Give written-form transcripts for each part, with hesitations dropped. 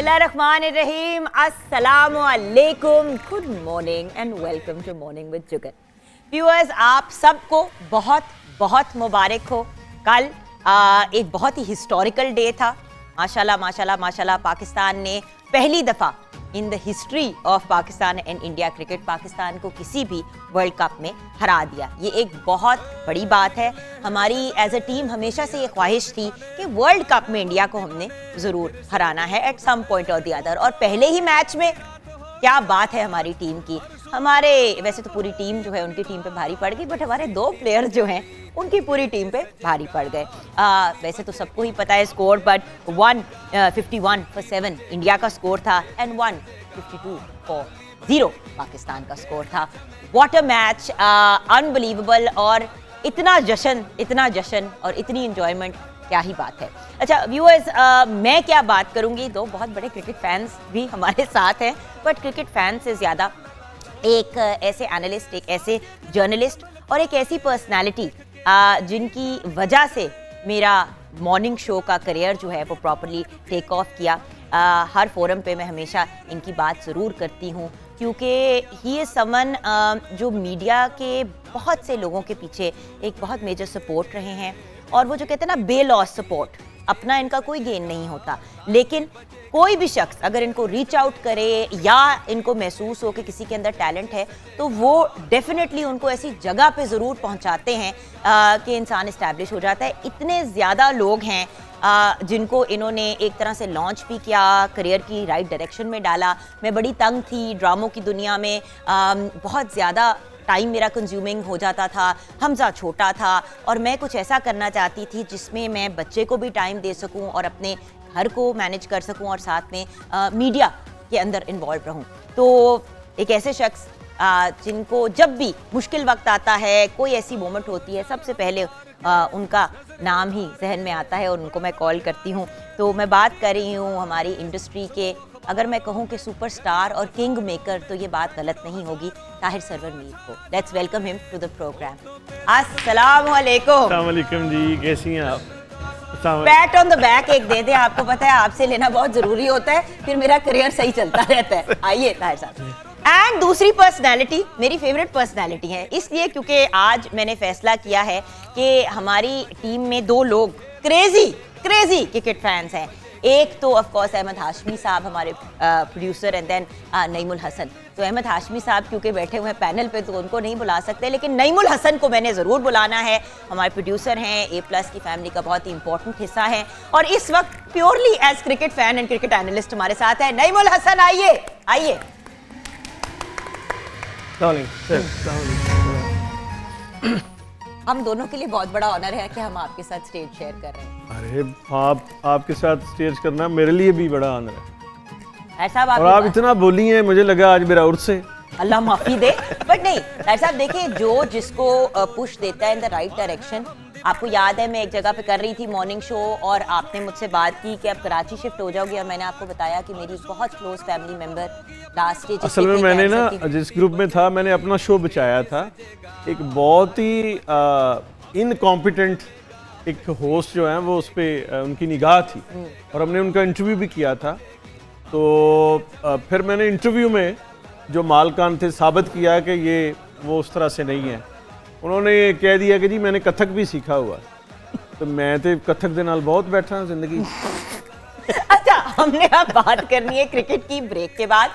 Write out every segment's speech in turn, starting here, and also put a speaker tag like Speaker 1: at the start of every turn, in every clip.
Speaker 1: बिस्मिल्लाहिर्रहमानिर्रहीम, अस्सलामुअलैकुम, good morning and welcome to morning with Jugal. Viewers, आप सबको बहुत बहुत मुबारक हो। कल एक बहुत ही हिस्टोरिकल डे था। माशाल्लाह माशाल्लाह माशाल्लाह, पाकिस्तान ने पहली दफ़ा in the history of Pakistan and India cricket Pakistan को किसी भी वर्ल्ड कप में हरा दिया। ये एक बहुत बड़ी बात है। हमारी एज अ टीम हमेशा से ये ख्वाहिश थी कि वर्ल्ड कप में इंडिया को हमने ज़रूर हराना है एट सम पॉइंट और द अदर। और पहले ही मैच में क्या बात है हमारी टीम की। हमारे वैसे तो पूरी टीम जो है उनकी टीम पे भारी पड़ गई, बट हमारे दो प्लेयर्स जो हैं उनकी पूरी टीम पे भारी पड़ गए। वैसे तो सबको ही पता है स्कोर, बट 151 for 7 इंडिया का स्कोर था एंड 152 for 0 पाकिस्तान का स्कोर था। What a match, unbelievable. और इतना जश्न और इतनी इंजॉयमेंट, क्या ही बात है। अच्छा व्यूअर्स, मैं क्या बात करूंगी, दो बहुत बड़े क्रिकेट फैंस भी हमारे साथ हैं, बट क्रिकेट फैन से ज़्यादा एक ऐसे एनालिस्ट, एक ऐसे जर्नलिस्ट और एक ऐसी पर्सनालिटी जिनकी वजह से मेरा मॉर्निंग शो का करियर जो है वो प्रॉपरली टेक ऑफ किया। हर फोरम पे मैं हमेशा इनकी बात ज़रूर करती हूँ, क्योंकि ही इज़ समवन जो मीडिया के बहुत से लोगों के पीछे एक बहुत मेजर सपोर्ट रहे हैं। और वो जो कहते हैं ना, बेलॉस सपोर्ट, अपना इनका कोई गेन नहीं होता, लेकिन कोई भी शख्स अगर इनको रीच आउट करे या इनको महसूस हो कि किसी के अंदर टैलेंट है, तो वो डेफिनेटली उनको ऐसी जगह पे ज़रूर पहुंचाते हैं कि इंसान इस्टेब्लिश हो जाता है। इतने ज़्यादा लोग हैं जिनको इन्होंने एक तरह से लॉन्च भी किया, करियर की राइट डायरेक्शन में डाला। मैं बड़ी तंग थी ड्रामों की दुनिया में, बहुत ज़्यादा टाइम मेरा कंज्यूमिंग हो जाता था। हमजा छोटा था और मैं कुछ ऐसा करना चाहती थी जिसमें मैं बच्चे को भी टाइम दे सकूं और अपने घर को मैनेज कर सकूं और साथ में मीडिया के अंदर इन्वॉल्व रहूं। तो एक ऐसे शख्स जिनको जब भी मुश्किल वक्त आता है, कोई ऐसी मोमेंट होती है, सबसे पहले उनका नाम ही जहन में आता है और उनको मैं कॉल करती हूँ। तो मैं बात कर रही हूँ हमारी इंडस्ट्री के, अगर मैं कहूँ कि सुपरस्टार और किंग मेकर, तो ये बात गलत नहीं होगी, ताहिर सरवर मीर को। Let's welcome him to the program. अस्सलाम वालेकुम
Speaker 2: जी, कैसी हैं आप?
Speaker 1: पैट ऑन द बैक एक दे दे, आपको पता है आपसे लेना बहुत जरूरी होता है, फिर मेरा करियर सही चलता रहता है। आइए ताहिर साहब। एंड दूसरी पर्सनैलिटी मेरी फेवरेट पर्सनैलिटी है, इसलिए क्योंकि आज मैंने फैसला किया है कि हमारी टीम में दो लोग क्रेजी क्रिकेट फैंस हैं। एक तो ऑफ कोर्स अहमद हाशमी साहब, हमारे producer, and then Naimul Hasan. तो अहमद हाशमी साहब क्योंकि बैठे हुए हैं पैनल पे, तो उनको नहीं बुला सकते, लेकिन नईमुल हसन को मैंने ज़रूर बुलाना है। हमारे प्रोड्यूसर हैं, A+ की फैमिली का बहुत ही इंपॉर्टेंट हिस्सा है, और इस वक्त purely as cricket fan and cricket analyst हमारे साथ है नईमुल हसन। आइए आइए। हम दोनों के लिए बहुत बड़ा ऑनर है कि हम आपके साथ स्टेज शेयर कर रहे हैं।
Speaker 2: अरे आपके साथ स्टेज करना मेरे लिए भी बड़ा ऑनर है।
Speaker 1: ऐसा
Speaker 2: और आप इतना बोली हैं, मुझे लगा आज मेरा उर्स है।
Speaker 1: अल्लाह माफी दे, बट नहीं ताहिर साहब, देखिए जो जिसको पुश देता है इन द राइट डायरेक्शन। आपको याद है मैं एक जगह पे कर रही थी मॉर्निंग शो और आपने मुझसे बात की कि अब कराची शिफ्ट हो जाओगी, और मैंने आपको बताया कि मेरी बहुत close family member last stage.
Speaker 2: असल में मैंने ना जिस ग्रुप में था, मैंने अपना शो बचाया था। एक बहुत ही इनकॉम्पिटेंट एक होस्ट जो है वो उस पर उनकी निगाह थी, और हमने उनका इंटरव्यू भी किया था। तो फिर मैंने इंटरव्यू में जो मालकान थे साबित किया कि ये वो उस तरह से नहीं है। उन्होंने कह दिया कि जी मैंने कथक भी सीखा हुआ। तो मैं तो कथक के नाल बहुत बैठा हूँ जिंदगी।
Speaker 1: अच्छा, हमने अब बात करनी है क्रिकेट की ब्रेक के बाद।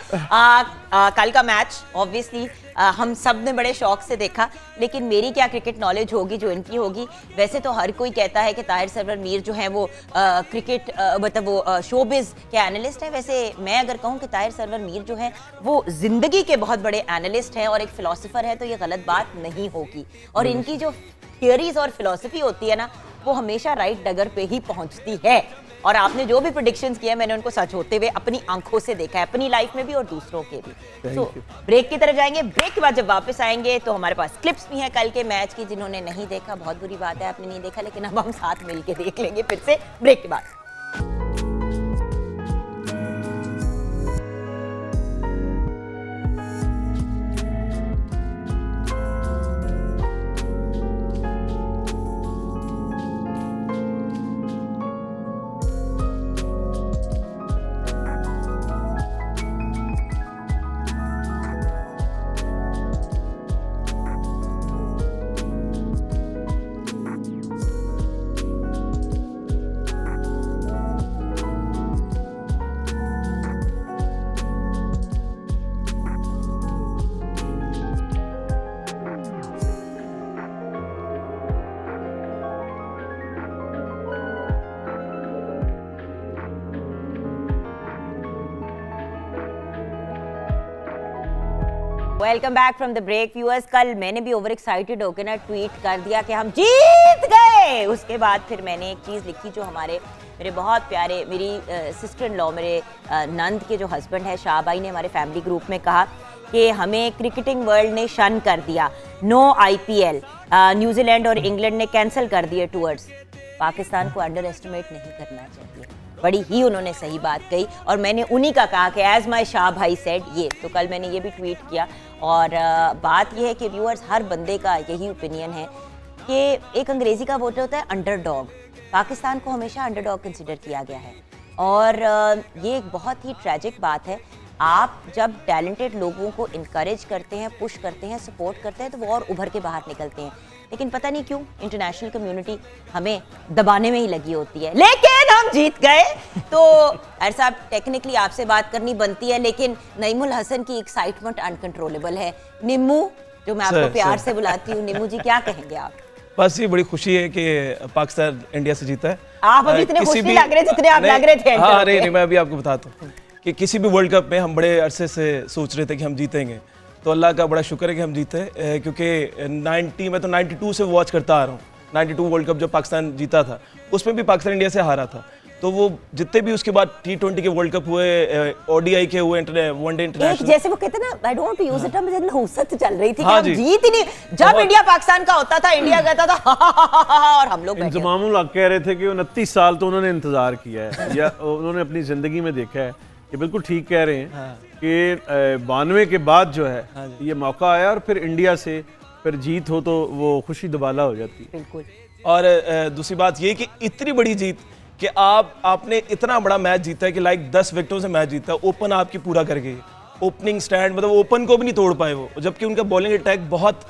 Speaker 1: कल का मैच ऑब्वियसली हम सब ने बड़े शौक से देखा, लेकिन मेरी क्या क्रिकेट नॉलेज होगी जो इनकी होगी। वैसे तो हर कोई कहता है कि ताहिर सरवर मीर जो है वो क्रिकेट मतलब वो शोबिज के एनालिस्ट है। वैसे मैं अगर कहूँ कि ताहिर सरवर मीर जो है वो जिंदगी के बहुत बड़े एनालिस्ट हैं और एक फिलोसोफर है, तो ये गलत बात नहीं होगी। और इनकी जो थियरीज और फिलोसफी होती है ना, वो हमेशा राइट डगर पे ही पहुंचती है। और आपने जो भी प्रेडिक्शंस किए, मैंने उनको सच होते हुए अपनी आंखों से देखा है, अपनी लाइफ में भी और दूसरों के भी। तो ब्रेक की तरफ जाएंगे। ब्रेक के बाद जब वापस आएंगे तो हमारे पास क्लिप्स भी हैं कल के मैच की, जिन्होंने नहीं देखा बहुत बुरी बात है, आपने नहीं देखा, लेकिन अब हम साथ मिलके देख लेंगे फिर से ब्रेक के बाद। Welcome back from the break viewers. कल मैंने भी ओवर एक्साइटेड होकर ना ट्वीट कर दिया कि हम जीत गए। उसके बाद फिर मैंने एक चीज़ लिखी जो मेरे बहुत प्यारे, मेरी सिस्टर इन लॉ, मेरे नंद के जो हस्बैंड है शाह भाई ने हमारे फैमिली ग्रुप में कहा कि हमें क्रिकेटिंग वर्ल्ड ने शन कर दिया, नो IPL, न्यूजीलैंड और इंग्लैंड ने कैंसिल कर दिए टूर्स। पाकिस्तान को अंडर एस्टिमेट नहीं करना चाहिए। बड़ी ही उन्होंने सही बात कही और मैंने उन्हीं का कहा कि एज माई शाह भाई सेड ये, तो कल मैंने ये भी ट्वीट किया। और बात ये है कि व्यूअर्स, हर बंदे का यही ओपिनियन है कि एक अंग्रेजी का वर्ड होता है अंडरडॉग। पाकिस्तान को हमेशा अंडरडॉग कंसिडर किया गया है और ये एक बहुत ही ट्रैजिक बात है। आप जब टैलेंटेड लोगों को इनकरेज करते हैं, पुश करते हैं, सपोर्ट करते हैं तो वो और उभर के बाहर निकलते हैं। लेकिन पता नहीं क्यों इंटरनेशनल कम्युनिटी हमें दबाने में ही लगी होती है। लेकिन हम जीत गए। तो अर साहब, टेक्निकली आपसे बात करनी बनती है लेकिन नईमुल हसन की एक्साइटमेंट अनकंट्रोलेबल है। निम्मू, जो मैं आपको प्यार से बुलाती हूँ, निम्मू जी क्या कहेंगे आप?
Speaker 3: बस ये बड़ी खुशी है कि पाकिस्तान इंडिया से जीता है।
Speaker 1: आप अभी इतने खुश नहीं लग रहे जितने आप लग रहे थे।
Speaker 3: हाँ, नहीं, मैं अभी आपको बताता हूँ कि किसी भी वर्ल्ड कप में हम बड़े अरसे से सोच रहे थे कि हम जीतेंगे, तो अल्लाह का बड़ा शुक्र है कि हम जीते। क्योंकि 90 मैं तो 92 से वॉच करता आ रहा हूँ। 92 वर्ल्ड कप जब पाकिस्तान जीता था उसमें भी पाकिस्तान इंडिया से हारा था। तो वो जितने भी उसके बाद T20 के वर्ल्ड कप हुए, ODI के हुए, वनडे इंटरनेशनल,
Speaker 1: जैसे वो कहते हैं ना, आई डोंट यूज इट, मुझे नहुसत चल रही थी कि
Speaker 3: हाँ
Speaker 1: हम जीत ही नहीं। जब इंडिया पाकिस्तान का होता था, इंडिया कहता था और हम लोग
Speaker 2: इंजमामुल हक कह रहे थे कि 29 साल तो उन्होंने इंतजार किया है या उन्होंने अपनी जिंदगी में देखा है। ये बिल्कुल ठीक कह रहे हैं कि 92 के बाद जो है ये मौका आया और फिर इंडिया से फिर जीत हो तो वो खुशी दुबाला हो जाती है।
Speaker 1: बिल्कुल।
Speaker 3: और दूसरी बात ये कि इतनी बड़ी जीत कि आपने इतना बड़ा मैच जीता है कि लाइक 10 विकेटों से मैच जीता है, ओपन आपकी पूरा कर गई, ओपनिंग स्टैंड, मतलब ओपन को भी नहीं तोड़ पाए वो, जबकि उनका बॉलिंग अटैक बहुत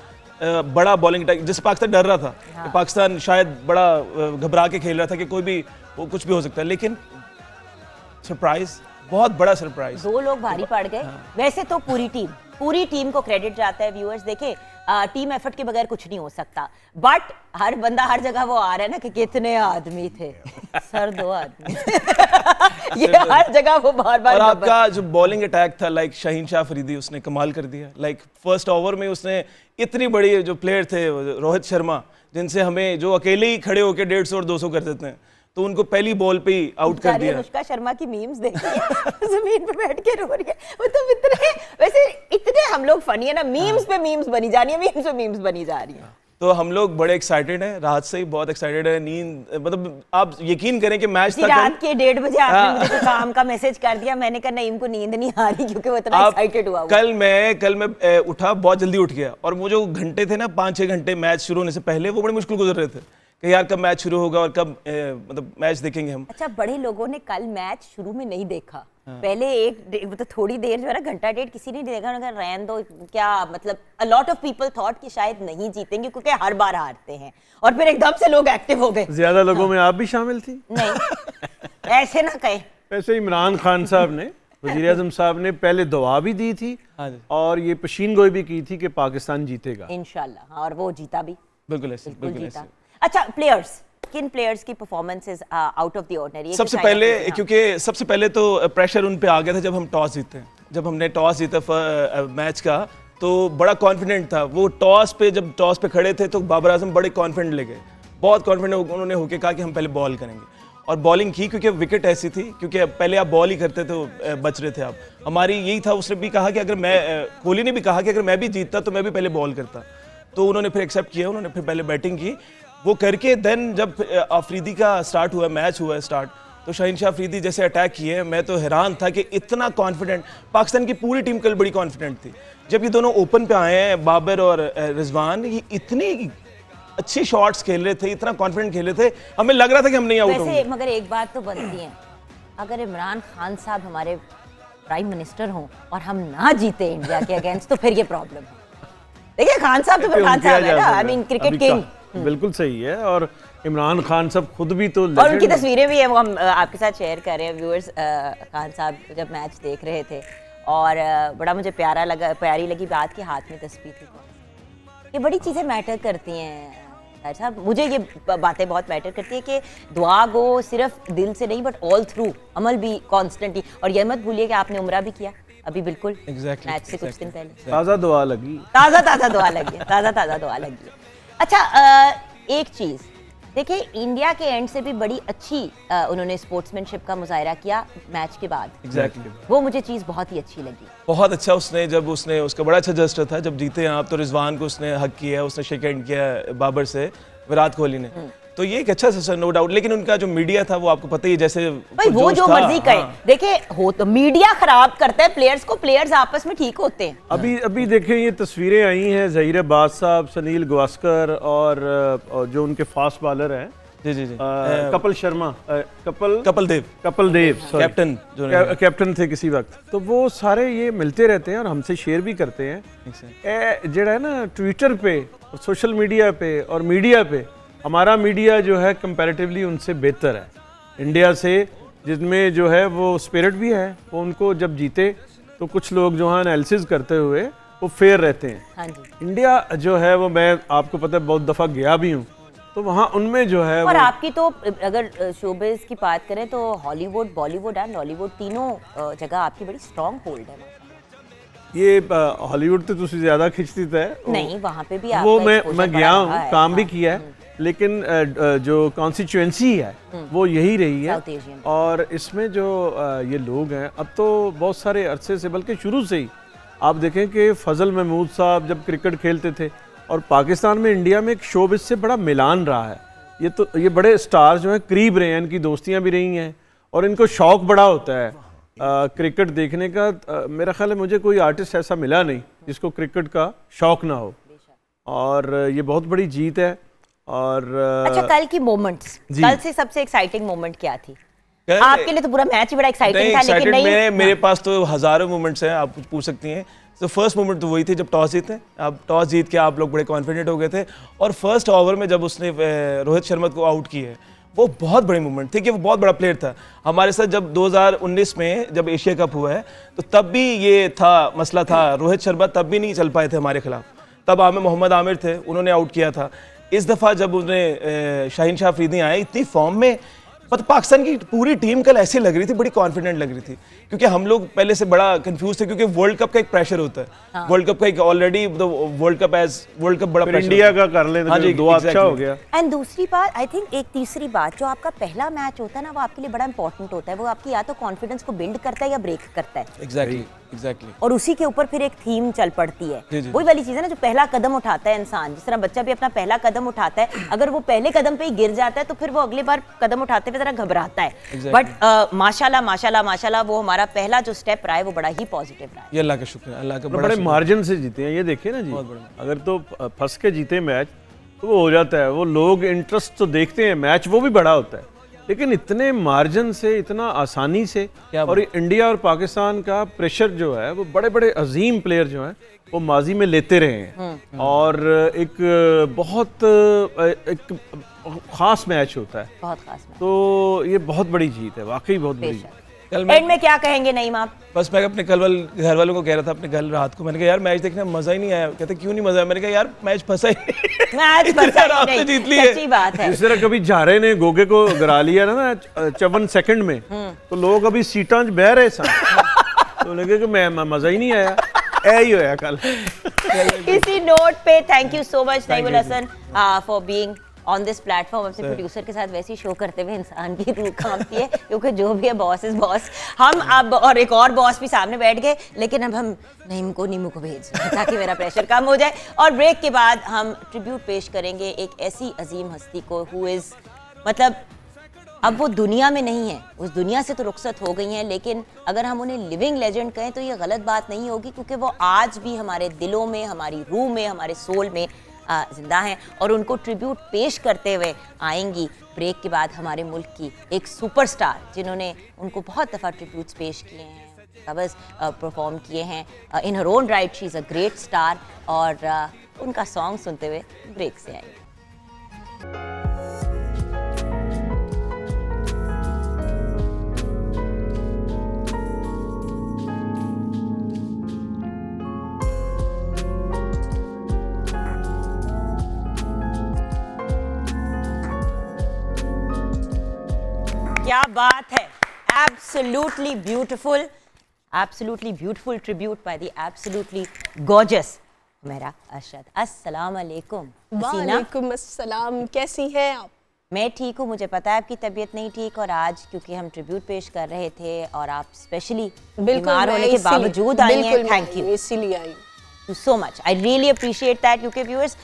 Speaker 3: बड़ा बॉलिंग अटैक, जिससे पाकिस्तान डर रहा था कि पाकिस्तान शायद बड़ा घबरा के खेल रहा था कि कोई भी कुछ भी हो सकता है। लेकिन सरप्राइज, बहुत बड़ा सरप्राइज,
Speaker 1: 2 लोग भारी पड़ गए। वैसे तो पूरी टीम को क्रेडिट जाता है। व्यूअर्स देखें, टीम एफर्ट के बगैर कुछ नहीं हो सकता, बट हर बंदा हर जगह वो आ रहा है ना कि कितने आदमी थे सर, 2 आदमी ये हर जगह वो बार-बार।
Speaker 3: और आपका जो बॉलिंग अटैक था, लाइक शाहीन शाह अफरीदी, उसने कमाल कर दिया। लाइक फर्स्ट ओवर में उसने इतनी बड़ी, जो प्लेयर थे रोहित शर्मा, जिनसे हमें जो अकेले ही खड़े होकर 150 और 200 कर देते हैं, तो उनको पहली बॉल पे ही आउट कर दिया।
Speaker 1: अनुष्का शर्मा की मीम्स देखिए जमीन पे बैठ के रो रही है वो, तो इतने हम लोग फनी है ना, मीम्स पे मीम्स बनी जा रही है, मीम्स पे मीम्स बनी जा रही है।
Speaker 3: तो हम लोग बड़े एक्साइटेड हैं, रात से ही बहुत एक्साइटेड है। नींद, मतलब आप यकीन करें कि मैच तक
Speaker 1: रात के 1:30 बजे आपने मुझे तो काम का मैसेज कर दिया। मैंने कहा नईम को नींद नहीं आ रही क्योंकि वो इतना एक्साइटेड हुआ।
Speaker 3: कल मैं उठा, बहुत जल्दी उठ गया, और वो जो घंटे थे ना, 5-6 घंटे मैच शुरू होने से पहले, वो बड़े मुश्किल गुजर रहे थे कि यार कब मैच शुरू होगा और कब मतलब मैच देखेंगे हम।
Speaker 1: अच्छा, बड़े लोगों ने कल मैच शुरू में नहीं देखा। पहले मतलब थोड़ी देर जो है ना, घंटा डेढ़ किसी ने देखा, उन्होंने कहा रहने दो, क्या मतलब a lot of people thought कि शायद नहीं जीतेंगे क्योंकि हर बार हारते हैं, और फिर एकदम से लोग एक्टिव हो गए।
Speaker 2: ज्यादा लोगों में आप भी शामिल थी?
Speaker 1: नहीं, ऐसे ना कहे।
Speaker 2: वैसे इमरान खान साहब ने, वजीर आजम साहब ने पहले दुआ भी दी थी और ये पेशीन गोई भी की थी कि पाकिस्तान जीतेगा
Speaker 1: इंशाल्लाह, और वो जीता भी।
Speaker 3: बिल्कुल ऐसे, बिल्कुल ऐसे।
Speaker 1: अच्छा, प्लेयर्स, किन प्लेयर्स की performance out of the ordinary?
Speaker 3: सबसे पहले, क्योंकि सबसे पहले तो प्रेशर उन पे आ गया था जब हम टॉस जीते। जब हमने टॉस जीता मैच का, तो बड़ा कॉन्फिडेंट था वो। जब टॉस पे खड़े थे तो बाबर आजम बड़े कॉन्फिडेंट ले गए, बहुत कॉन्फिडेंट उन्होंने होके कहा कि हम पहले बॉल करेंगे, और बॉलिंग की, क्योंकि विकेट ऐसी थी, क्योंकि पहले आप बॉल ही करते थे, बच रहे थे आप। हमारी यही था, उसने भी कहा कि अगर कोहली ने भी कहा कि अगर मैं भी जीतता तो मैं भी पहले बॉल करता, तो उन्होंने फिर एक्सेप्ट किया, उन्होंने फिर पहले बैटिंग की। वो करके देन जब अफरीदी का स्टार्ट हुआ, मैच हुआ स्टार्ट, तो शाहीन शाह अफरीदी जैसे अटैक किए, मैं तो हैरान था कि इतना कॉन्फिडेंट। पाकिस्तान की पूरी टीम कल बड़ी कॉन्फिडेंट थी। जब ये दोनों ओपन पे आए हैं, बाबर और रिजवान, ये इतनी अच्छी शॉट्स खेल रहे थे, इतना कॉन्फिडेंट खेल रहे थे, हमें लग रहा था कि हम नहीं आउट होंगे।
Speaker 1: मगर एक बात तो बनती है, अगर इमरान खान साहब हमारे प्राइम मिनिस्टर हों और हम ना जीते इंडिया के अगेंस्ट, तो फिर ये प्रॉब्लम है। देखिए, खान साहब तो फिर खान साहब है ना, आई मीन क्रिकेट किंग।
Speaker 2: बिल्कुल सही है, और इमरान खान साहब खुद भी तो,
Speaker 1: और उनकी तस्वीरें भी है, वो हम आपके साथ शेयर कर रहे हैं व्यूअर्स। खान साहब जब मैच देख रहे थे, और बड़ा मुझे प्यारी लगी बात कि हाथ में तस्वीर थी। ये बड़ी चीज़ें मैटर करती हैं साहब, मुझे ये बातें बहुत मैटर करती है कि दुआ गो सिर्फ दिल से नहीं, बट ऑल थ्रू, अमल भी कॉन्स्टेंटली। और ये मत भूलिए कि आपने उम्रा भी किया, अभी बिल्कुल
Speaker 3: Exactly,
Speaker 1: मैच से कुछ दिन पहले
Speaker 2: ताज़ा दुआ लगी।
Speaker 1: ताज़ा दुआ लगी है, ताज़ा दुआ लगी है। अच्छा एक चीज़ देखिए, इंडिया के एंड से भी बड़ी अच्छी उन्होंने स्पोर्ट्समैनशिप का मुजाहरा किया मैच के बाद।
Speaker 3: एग्जैक्टली
Speaker 1: वो मुझे चीज़ बहुत ही अच्छी लगी।
Speaker 3: बहुत अच्छा उसने, जब उसने उसका बड़ा अच्छा जस्टर था जब जीते हैं आप, तो रिजवान को उसने हक किया, उसने शेक हैंड किया बाबर से, विराट कोहली ने। तो ये एक अच्छा सा नो डाउट, लेकिन उनका जो मीडिया था वो आपको पता ही है, जैसे
Speaker 1: भाई वो
Speaker 3: जोश
Speaker 1: जो
Speaker 3: था,
Speaker 1: मर्जी करे,
Speaker 3: हाँ।
Speaker 1: देखिए हो तो मीडिया खराब करता है प्लेयर्स को, प्लेयर्स आपस में ठीक होते हैं।
Speaker 2: अभी देखें ये तस्वीरें आई हैं ज़हीर अब्बास साहब, सुनील गावस्कर और जो उनके फास्ट बॉलर हैं
Speaker 3: जी
Speaker 2: कपिल शर्मा,
Speaker 3: कपिल देव
Speaker 2: sorry,
Speaker 3: कैप्टन जो
Speaker 2: कैप्टन थे किसी वक्त, तो वो सारे ये मिलते रहते हैं और हमसे शेयर भी करते हैं। जेड़ा है ना ट्विटर पे, सोशल मीडिया पे और मीडिया पे, हमारा मीडिया जो है कंपैरेटिवली उनसे बेहतर है इंडिया से, जिसमें जो है वो स्पिरिट भी है। वो उनको जब जीते तो कुछ लोग जो है एनालिसिस करते हुए वो फेयर रहते हैं।
Speaker 1: हाँ जी।
Speaker 2: इंडिया जो है वो, मैं आपको पता है बहुत दफ़ा गया भी हूँ, तो वहाँ उनमें जो है
Speaker 1: और
Speaker 2: वो,
Speaker 1: आपकी तो अगर शोबिज की बात करें तो हॉलीवुड, बॉलीवुड एंड हॉलीवुड तीनों जगह आपकी बड़ी स्ट्रॉन्ग होल्ड है।
Speaker 2: ये हॉलीवुड तो तुझसे ज़्यादा खिंचती है
Speaker 1: नहीं, वहाँ पे भी
Speaker 2: वो
Speaker 1: आपका
Speaker 2: मैं
Speaker 1: exposure
Speaker 2: गया
Speaker 1: बड़ा
Speaker 2: हूँ,
Speaker 1: रहा है।
Speaker 2: काम भी
Speaker 1: हाँ।
Speaker 2: किया है, लेकिन जो कॉन्स्टिट्यूएंसी है वो यही रही है।
Speaker 1: South Asian।
Speaker 2: और इसमें जो ये लोग हैं, अब तो बहुत सारे अरसे से, बल्कि शुरू से ही आप देखें कि फजल महमूद साहब जब क्रिकेट खेलते थे, और पाकिस्तान में इंडिया में एक शोबिस से बड़ा मिलान रहा है। ये बड़े स्टार जो हैं करीब रहे हैं, इनकी दोस्तियां भी रही हैं और इनको शौक बड़ा होता है क्रिकेट देखने का। मेरा ख्याल है मुझे कोई आर्टिस्ट ऐसा मिला नहीं जिसको क्रिकेट का शौक ना हो, और ये बहुत बड़ी जीत है। और
Speaker 1: अच्छा, कल की मोमेंट्स,
Speaker 2: जी।
Speaker 1: कल से सबसे एक्साइटिंग मोमेंट क्या थी? आपके लिए तो पूरा मैच ही बड़ा एक्साइटिंग था, लेकिन नहीं,
Speaker 3: मेरे पास तो हजारों मोमेंट्स हैं, आप पूछ सकती हैं। तो फर्स्ट मोमेंट तो वही थी जब टॉस जीते, अब टॉस जीत के आप लोग बड़े कॉन्फिडेंट हो गए थे, और फर्स्ट ओवर में जब उसने रोहित शर्मा को आउट किया है, वो बहुत बड़ी मूवमेंट थी कि वो बहुत बड़ा प्लेयर था। हमारे साथ जब 2019 में जब एशिया कप हुआ है, तो तब भी ये था मसला था, रोहित शर्मा तब भी नहीं चल पाए थे हमारे खिलाफ, तब मोहम्मद आमिर थे, उन्होंने आउट किया था। इस दफ़ा जब उन्हें शाहीन शाह अफरीदी आए इतनी फॉर्म में, पता पाकिस्तान की पूरी टीम कल ऐसी लग रही थी, बड़ी कॉन्फिडेंट लग रही थी, क्योंकि हम लोग पहले से बड़ा कंफ्यूज थे, क्योंकि वर्ल्ड कप का एक प्रेशर होता है। वर्ल्ड कप का एक ऑलरेडी वर्ल्ड कप बड़ा
Speaker 2: फिर
Speaker 3: प्रेशर
Speaker 2: इंडिया का कर लें
Speaker 3: हाँ
Speaker 2: तो
Speaker 3: जी,
Speaker 2: दो अच्छा
Speaker 3: exactly।
Speaker 2: हो गया।
Speaker 1: एंड दूसरी बात, आई थिंक एक तीसरी बात, जो आपका पहला मैच होता है ना, वो आपके लिए बड़ा इंपॉर्टेंट होता है। वो आपकी या तो कॉन्फिडेंस को बिल्ड करता है या ब्रेक करता है,
Speaker 3: एग्जैक्टली
Speaker 1: और उसी के ऊपर फिर एक थीम चल पड़ती है।
Speaker 3: जी, जी।
Speaker 1: वही वाली चीज है ना, जो पहला कदम उठाता है इंसान, जिस तरह बच्चा भी अपना पहला कदम उठाता है, अगर वो पहले कदम पे ही गिर जाता है तो फिर वो अगली बार कदम उठाते हुए जरा घबराता है।
Speaker 3: Exactly।
Speaker 1: बट माशाल्लाह वो हमारा पहला जो स्टेप रहा है वो बड़ा ही पॉजिटिव रहा है।
Speaker 3: ये अल्लाह का शुक्र है, अल्लाह का
Speaker 2: बड़े मार्जिन से जीते हैं, ये देखिए ना जी, अगर तो फंस के जीते मैच तो वो हो जाता है, वो लोग इंटरेस्ट तो देखते हैं, मैच वो भी बड़ा होता है, लेकिन इतने मार्जिन से, इतना आसानी से, और इंडिया और पाकिस्तान का प्रेशर जो है, वो बड़े बड़े अजीम प्लेयर जो हैं वो माजी में लेते रहे हैं, और एक बहुत एक खास मैच होता है,
Speaker 1: बहुत खास मैच।
Speaker 2: तो ये बहुत बड़ी जीत है, वाकई बहुत बड़ी जीत।
Speaker 3: कल
Speaker 1: एंड में क्या कहेंगे नईम आप?
Speaker 3: बस मैं अपने घर वालों को कह रहा था अपने कल रात को, मैंने कहा यार मैच देखने में मजा ही नहीं आया। कहते क्यों नहीं मजा आया? मैंने कहा यार मैच फंसा ही
Speaker 1: मैच फंसा ही
Speaker 3: आपने
Speaker 1: नहीं,
Speaker 3: जीत ली है।
Speaker 1: सच्ची बात है।
Speaker 2: जिस तरह कभी झारे ने गोगे को गिरा लिया ना 54 सेकंड में, तो लोग अभी सीटां च बह रहे सन, तो लगे कि मैं मजा ही नहीं आया। यही होया कल।
Speaker 1: इसी नोट पे thank you so much Naimul Hasan for being on this platform. अपने प्रोड्यूसर के साथ वैसे ही शो करते हुए इंसान की रूह कांपती है, क्योंकि जो भी है बॉस इज बॉस। हम अब और एक और बॉस भी सामने बैठ गए, लेकिन अब हम नीमू को भेज रहे हैं ताकि मेरा प्रेशर कम हो जाए। और ब्रेक के बाद हम ट्रिब्यूट पेश करेंगे एक ऐसी अजीम हस्ती को हु इज, मतलब अब वो दुनिया में नहीं है, उस दुनिया से तो रुखसत हो गई हैं, लेकिन अगर हम उन्हें लिविंग लेजेंड कहें तो ये गलत बात नहीं होगी, क्योंकि वो आज भी हमारे दिलों में, हमारी रूह में, हमारे सोल में जिंदा हैं। और उनको ट्रिब्यूट पेश करते हुए आएंगी ब्रेक के बाद हमारे मुल्क की एक सुपरस्टार, जिन्होंने उनको बहुत दफ़ा ट्रिब्यूट्स पेश किए हैं, कवर्स परफॉर्म किए हैं in her own right. She is a great star, और उनका सॉन्ग सुनते हुए ब्रेक से आएंगे। क्या बात है, absolutely beautiful. absolutely beautiful tribute by the absolutely gorgeous Humaira Arshad. Assalamu alaikum. हसीना,
Speaker 4: वालेकुम अस्सलाम, कैसी हैं आप?
Speaker 1: मैं ठीक हूँ. मुझे पता है आपकी तबीयत नहीं ठीक, और आज क्योंकि हम ट्रिब्यूट पेश कर रहे थे और आप स्पेशली बीमार होने के बावजूद आई हैं. थैंक यू,
Speaker 4: इसीलिए I
Speaker 1: so much. I really appreciate that. क्योंकि व्यूअर्स,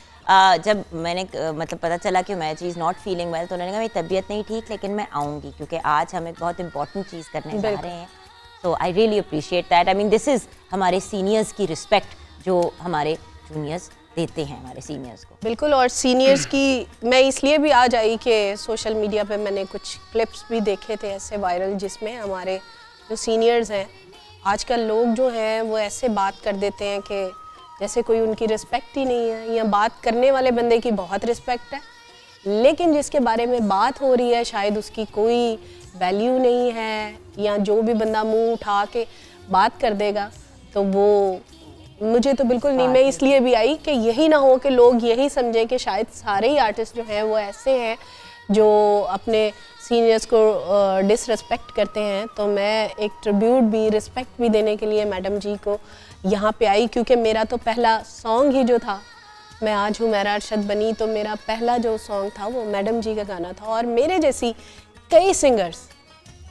Speaker 1: जब मैंने मतलब पता चला कि मैं चीज़ नॉट फीलिंग वेल, तो उन्होंने कहा मेरी तबीयत नहीं ठीक, लेकिन मैं आऊँगी क्योंकि आज हम एक बहुत इंपॉर्टेंट चीज़ करने जा रहे हैं. So I really appreciate that. I mean this is हमारे सीनियर्स की रिस्पेक्ट जो हमारे जूनियर्स देते हैं हमारे सीनियर्स को.
Speaker 4: बिल्कुल. और सीनियर्स की मैं इसलिए भी आज आई कि सोशल मीडिया पे मैंने कुछ क्लिप्स भी देखे थे ऐसे वायरल, जिसमें हमारे जो सीनियर्स हैं, आजकल लोग जो हैं वो ऐसे बात कर देते हैं कि जैसे कोई उनकी रिस्पेक्ट ही नहीं है, या बात करने वाले बंदे की बहुत रिस्पेक्ट है, लेकिन जिसके बारे में बात हो रही है शायद उसकी कोई वैल्यू नहीं है, या जो भी बंदा मुंह उठा के बात कर देगा तो वो मुझे तो बिल्कुल नहीं. मैं इसलिए भी आई कि यही ना हो कि लोग यही समझें कि शायद सारे ही आर्टिस्ट जो हैं वो ऐसे हैं जो अपने सीनियर्स को डिसरिस्पेक्ट करते हैं. तो मैं एक ट्रिब्यूट भी, रिस्पेक्ट भी देने के लिए मैडम जी को यहाँ पे आई, क्योंकि मेरा तो पहला सॉन्ग ही जो था, मैं आज हुमैरा अरशद बनी, तो मेरा पहला जो सॉन्ग था वो मैडम जी का गाना था. और मेरे जैसी कई सिंगर्स,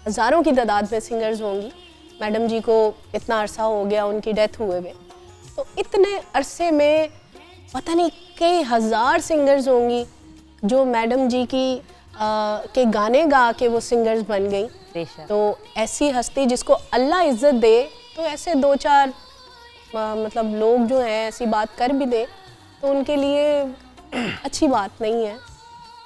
Speaker 4: हज़ारों की तादाद में सिंगर्स होंगी. मैडम जी को इतना अरसा हो गया उनकी डेथ हुए हुए, तो इतने अरसे में पता नहीं कई हज़ार सिंगर्स होंगी जो मैडम जी की के गाने गा के वो सिंगर्स बन गई. तो ऐसी हस्ती जिसको अल्लाह इज़्ज़त दे, तो ऐसे दो चार मतलब लोग जो हैं ऐसी बात कर भी दे तो उनके लिए अच्छी बात नहीं है.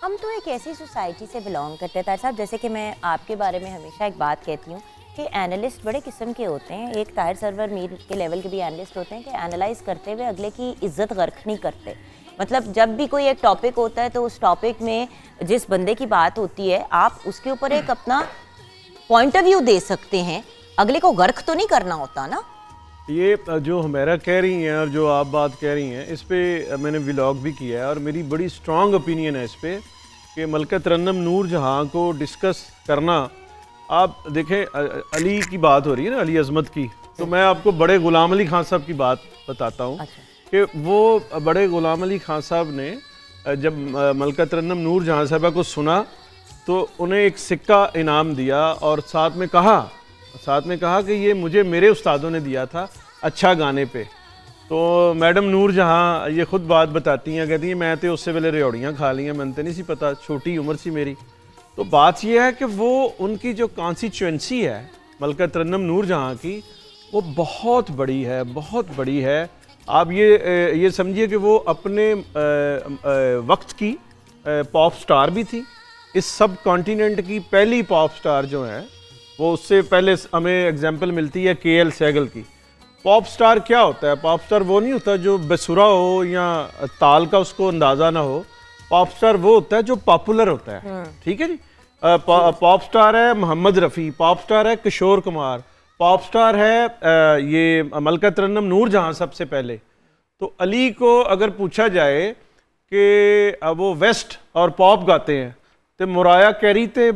Speaker 1: हम तो एक ऐसी सोसाइटी से बिलोंग करते हैं तार साहब, जैसे कि मैं आपके बारे में हमेशा एक बात कहती हूँ कि एनालिस्ट बड़े किस्म के होते हैं. एक ताहिर सरवर मीर के लेवल के भी एनालिस्ट होते हैं कि एनालाइज करते हुए अगले की इज्जत गर्क नहीं करते. मतलब जब भी कोई एक टॉपिक होता है तो उस टॉपिक में जिस बंदे की बात होती है, आप उसके ऊपर एक अपना पॉइंट ऑफ व्यू दे सकते हैं, अगले को गर्क तो नहीं करना होता ना.
Speaker 2: ये जो हुमैरा कह रही हैं और जो आप बात कह रही हैं, इस पे मैंने व्लॉग भी किया है और मेरी बड़ी स्ट्रॉन्ग ओपिनियन है इस पे कि मलका तरन्नुम नूर जहाँ को डिस्कस करना. आप देखें, अली की बात हो रही है ना, अली अजमत की, तो मैं आपको बड़े गुलाम अली खान साहब की बात बताता हूँ.
Speaker 1: अच्छा.
Speaker 2: कि वो बड़े गुलाम अली खान साहब ने जब मलका तरन्नुम नूर जहाँ साहबा को सुना तो उन्हें एक सिक्का इनाम दिया और साथ में कहा कि ये मुझे मेरे उस्तादों ने दिया था अच्छा गाने पे. तो मैडम नूर जहाँ ये ख़ुद बात बताती हैं, कहती हैं मैं तो उससे पहले रियोड़ियाँ खा ली हैं, मैंने तो नहीं सी पता, छोटी उम्र सी मेरी. तो बात यह है कि वो उनकी जो कॉन्स्टिट्यूएंसी है मलका तरन्नुम नूर जहाँ की, वो बहुत बड़ी है. आप ये समझिए कि वो अपने वक्त की पॉप स्टार भी थी. इस सब कॉन्टिनेंट की पहली पॉप स्टार जो है वो, उससे पहले हमें एग्जांपल मिलती है KL सहगल की. पॉप स्टार क्या होता है? पॉप स्टार वो नहीं होता जो बेसुरा हो या ताल का उसको अंदाज़ा ना हो. पॉप स्टार वो होता है जो पॉपुलर होता है. ठीक है जी. पॉप स्टार है मोहम्मद रफ़ी, पॉप स्टार है किशोर कुमार, पॉप स्टार है ये मलका तरन्नुम नूर जहाँ सबसे पहले. तो अली को अगर पूछा जाए कि वो वेस्ट और पॉप गाते हैं तो मुराया कैरी ते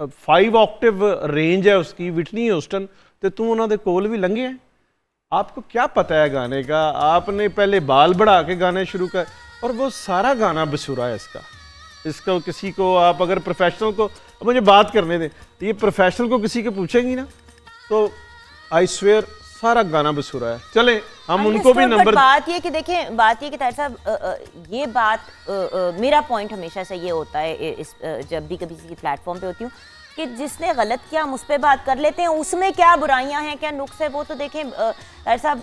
Speaker 2: 5 ऑक्टेव रेंज है उसकी, विटनी ह्यूस्टन, तो तू उन्होंने कोल भी लंघे हैं. आपको क्या पता है गाने का? आपने पहले बाल बढ़ा के गाने शुरू कर, और वो सारा गाना बेसुरा है इसका किसी को आप अगर प्रोफेशनल को, मुझे बात करने दें, तो ये प्रोफेशनल को किसी को पूछेंगी ना तो आई स्वेयर सारा गाना बेसुरा है. चले हम उनको भी नंबर.
Speaker 1: बात ये कि देखें, बात ये कि ताहिर साहब, ये बात मेरा पॉइंट हमेशा से ये होता है जब भी कभी किसी प्लेटफॉर्म पे होती हूँ कि जिसने गलत किया हम उस पर बात कर लेते हैं, उसमें क्या बुराइयां हैं, क्या नुक्स है, वो तो देखें ताहिर साहब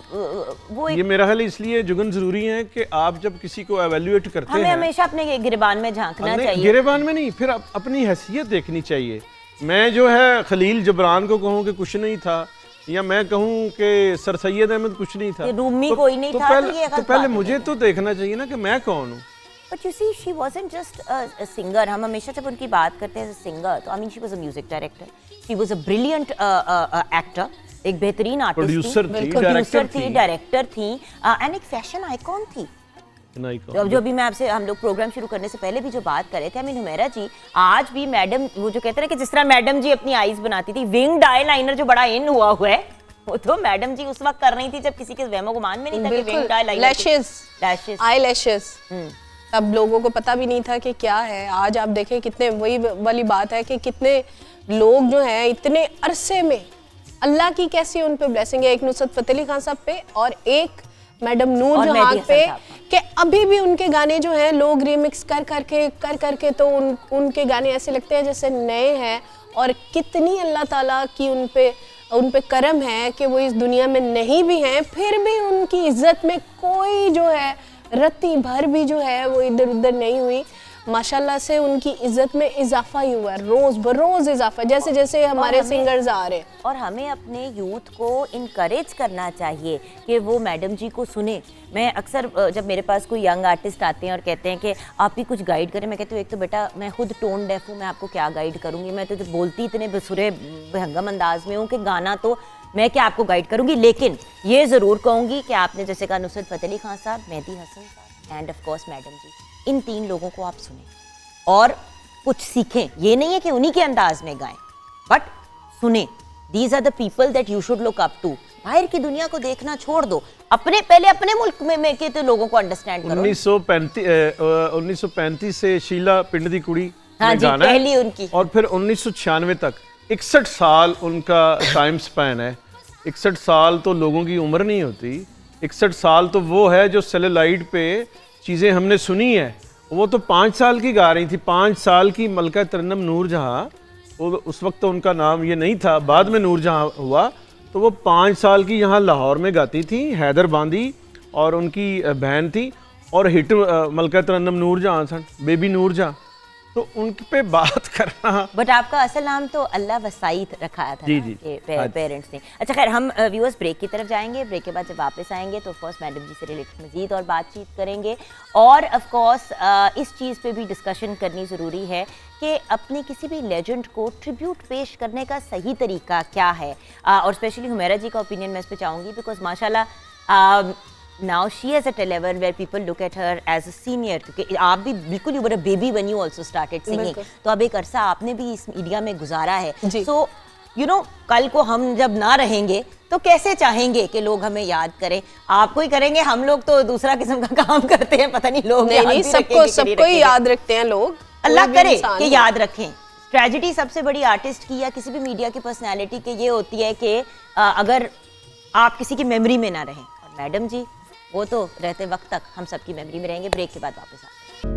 Speaker 1: वो
Speaker 2: ये मेरा ख्याल इसलिए जुगन जरूरी है कि आप जब किसी को एवेल्युएट करते हैं,
Speaker 1: हमें हमेशा अपने गिरेबान में झांकना चाहिए.
Speaker 2: गिरेबान में नहीं, फिर अपनी हैसियत देखनी चाहिए. मैं जो है खलील जबरान को कहूँ कि कुछ नहीं था, या मैं कहूँ कि सर सैयद अहमद कुछ नहीं था,
Speaker 1: रूमी कोई नहीं था,
Speaker 2: तो पहले मुझे तो देखना चाहिए ना कि मैं कौन हूँ.
Speaker 1: But you see, she wasn't just a singer. हम हमेशा जब उनकी बात करते हैं सिंगर, तो I mean she was a music director. She was a brilliant actor. एक बेहतरीन आर्टिस्ट थी,
Speaker 2: प्रोड्यूसर थी,
Speaker 1: डायरेक्टर थी, एंड एक फैशन आइकॉन थी.
Speaker 2: चिनाई
Speaker 1: तो
Speaker 2: कौन?
Speaker 1: अब जो भी मैं आपसे, हम लोग प्रोग्राम शुरू करने से पहले भी जो बात कर रहे थे, हुमैरा जी, आज भी मैडम वो जो कहते हैं कि जिस तरह मैडम जी अपनी आईज बनाती थी, विंग्ड आई लाइनर जो बड़ा इन हुआ है, वो तो मैडम जी उस वक्त कर रही थी जब किसी के वहमो गुमान में नहीं था कि winged eye liner,
Speaker 4: lashes, eye lashes, तब लोगों को पता भी नहीं था कि क्या है। आज आप देखें कितने, वही वाली बात है कि कितने लोग जो हैं इतने अरसे में, अल्लाह की कैसी उन पे ब्लेसिंग है, एक नुसरत फतेह अली खान साहब पे और एक मैडम नूर जहां पे, कि अभी भी उनके गाने जो हैं लोग रिमिक्स कर करके तो उनके गाने ऐसे लगते हैं जैसे नए हैं। और कितनी अल्लाह ताला की उन पे करम है कि वो इस दुनिया में नहीं भी हैं, फिर भी उनकी इज्जत में कोई जो है रत्ती भर भी जो है वो इधर उधर नहीं हुई। माशाल्लाह से उनकी इज्जत में इजाफा ही हुआ, रोज बरोज इजाफा, जैसे जैसे हमारे सिंगर्स आ रहे हैं।
Speaker 1: और हमें अपने यूथ को इनकरेज करना चाहिए कि वो मैडम जी को सुने। मैं अक्सर जब मेरे पास कोई यंग आर्टिस्ट आते हैं और कहते हैं कि आप भी कुछ गाइड करें, मैं कहती हूँ एक तो बेटा मैं खुद टोन डेफ हूँ, मैं आपको क्या गाइड करूँगी, मैं तो बोलती इतने बेसुरे बेहंगम अंदाज में हूँ कि गाना तो मैं क्या आपको गाइड करूँगी। लेकिन ये ज़रूर कहूँगी कि आपने जैसे कहा नुसरत फतेह अली खान साहब, मेहदी हसन साहब एंड ऑफ कोर्स मैडम जी, इन 3 लोगों को आप सुने और कुछ सीखें। ये नहीं है कि उन्हीं के अंदाज में गाएं, बट सुने। These are the people that you should look up to. बाहर की दुनिया को देखना छोड़ दो, पहले अपने मुल्क में के तो लोगों को अंडरस्टैंड करो।
Speaker 2: 1935 से शीला पिंड दी कुड़ी
Speaker 1: हाँ
Speaker 2: में
Speaker 1: जी,
Speaker 2: गाना
Speaker 1: पहली
Speaker 2: है,
Speaker 1: उनकी,
Speaker 2: और फिर 1996 तक 61 साल उनका टाइम स्पैन है। 61 साल तो लोगों की उम्र नहीं होती, 61 साल तो वो है जो सेलुलाइड पे चीज़ें हमने सुनी है। वो तो 5 साल की गा रही थी, 5 साल की मलका तरन्नुम नूरजहां, वो उस वक्त तो उनका नाम ये नहीं था, बाद में नूरजहां हुआ। तो वो 5 साल की यहाँ लाहौर में गाती थी, हैदर बांदी और उनकी बहन थी, और हिट मलका तरन्नुम नूरजहां सन, बेबी नूरजहां। तो उन पे बात करना।
Speaker 1: बट आपका असल नाम तो अल्लाह वसाइद रखाया था
Speaker 2: जी,
Speaker 1: ना,
Speaker 2: जी,
Speaker 1: कि पेरेंट्स ने। अच्छा खैर, हम व्यूअर्स ब्रेक की तरफ जाएंगे। ब्रेक के बाद जब वापस आएंगे तो ऑफकोर्स मैडम जी से रिलेटेड मजीद और बातचीत करेंगे, और ऑफकोर्स इस चीज़ पे भी डिस्कशन करनी ज़रूरी है कि अपने किसी भी लेजेंड को ट्रिब्यूट पेश करने का सही तरीका क्या है। और स्पेशली हुमैरा जी का ओपिनियन मैं इस पर चाहूँगी, बिकॉज माशाल्लाह now she is at a level where people look at her as a senior, क्योंकि आप भी बिल्कुल you were a baby when you also started singing, तो अब एक अरसा आपने भी इस मीडिया में गुजारा है। so you know, कल को हम जब ना रहेंगे तो कैसे चाहेंगे कि लोग हमें याद करें? आपको ही करेंगे, हम लोग तो दूसरा किस्म का काम करते हैं, पता नहीं लोग
Speaker 4: नहीं, सबको ही याद रखते हैं लोग,
Speaker 1: अल्लाह करे कि याद रखें। ट्रेजिडी सबसे बड़ी आर्टिस्ट की या किसी भी मीडिया की पर्सनैलिटी की ये होती है कि अगर आप किसी की मेमोरी में ना रहें, और मैडम जी वो तो रहते वक्त तक हम सबकी मेमोरी में रहेंगे। ब्रेक के बाद वापस आते हैं।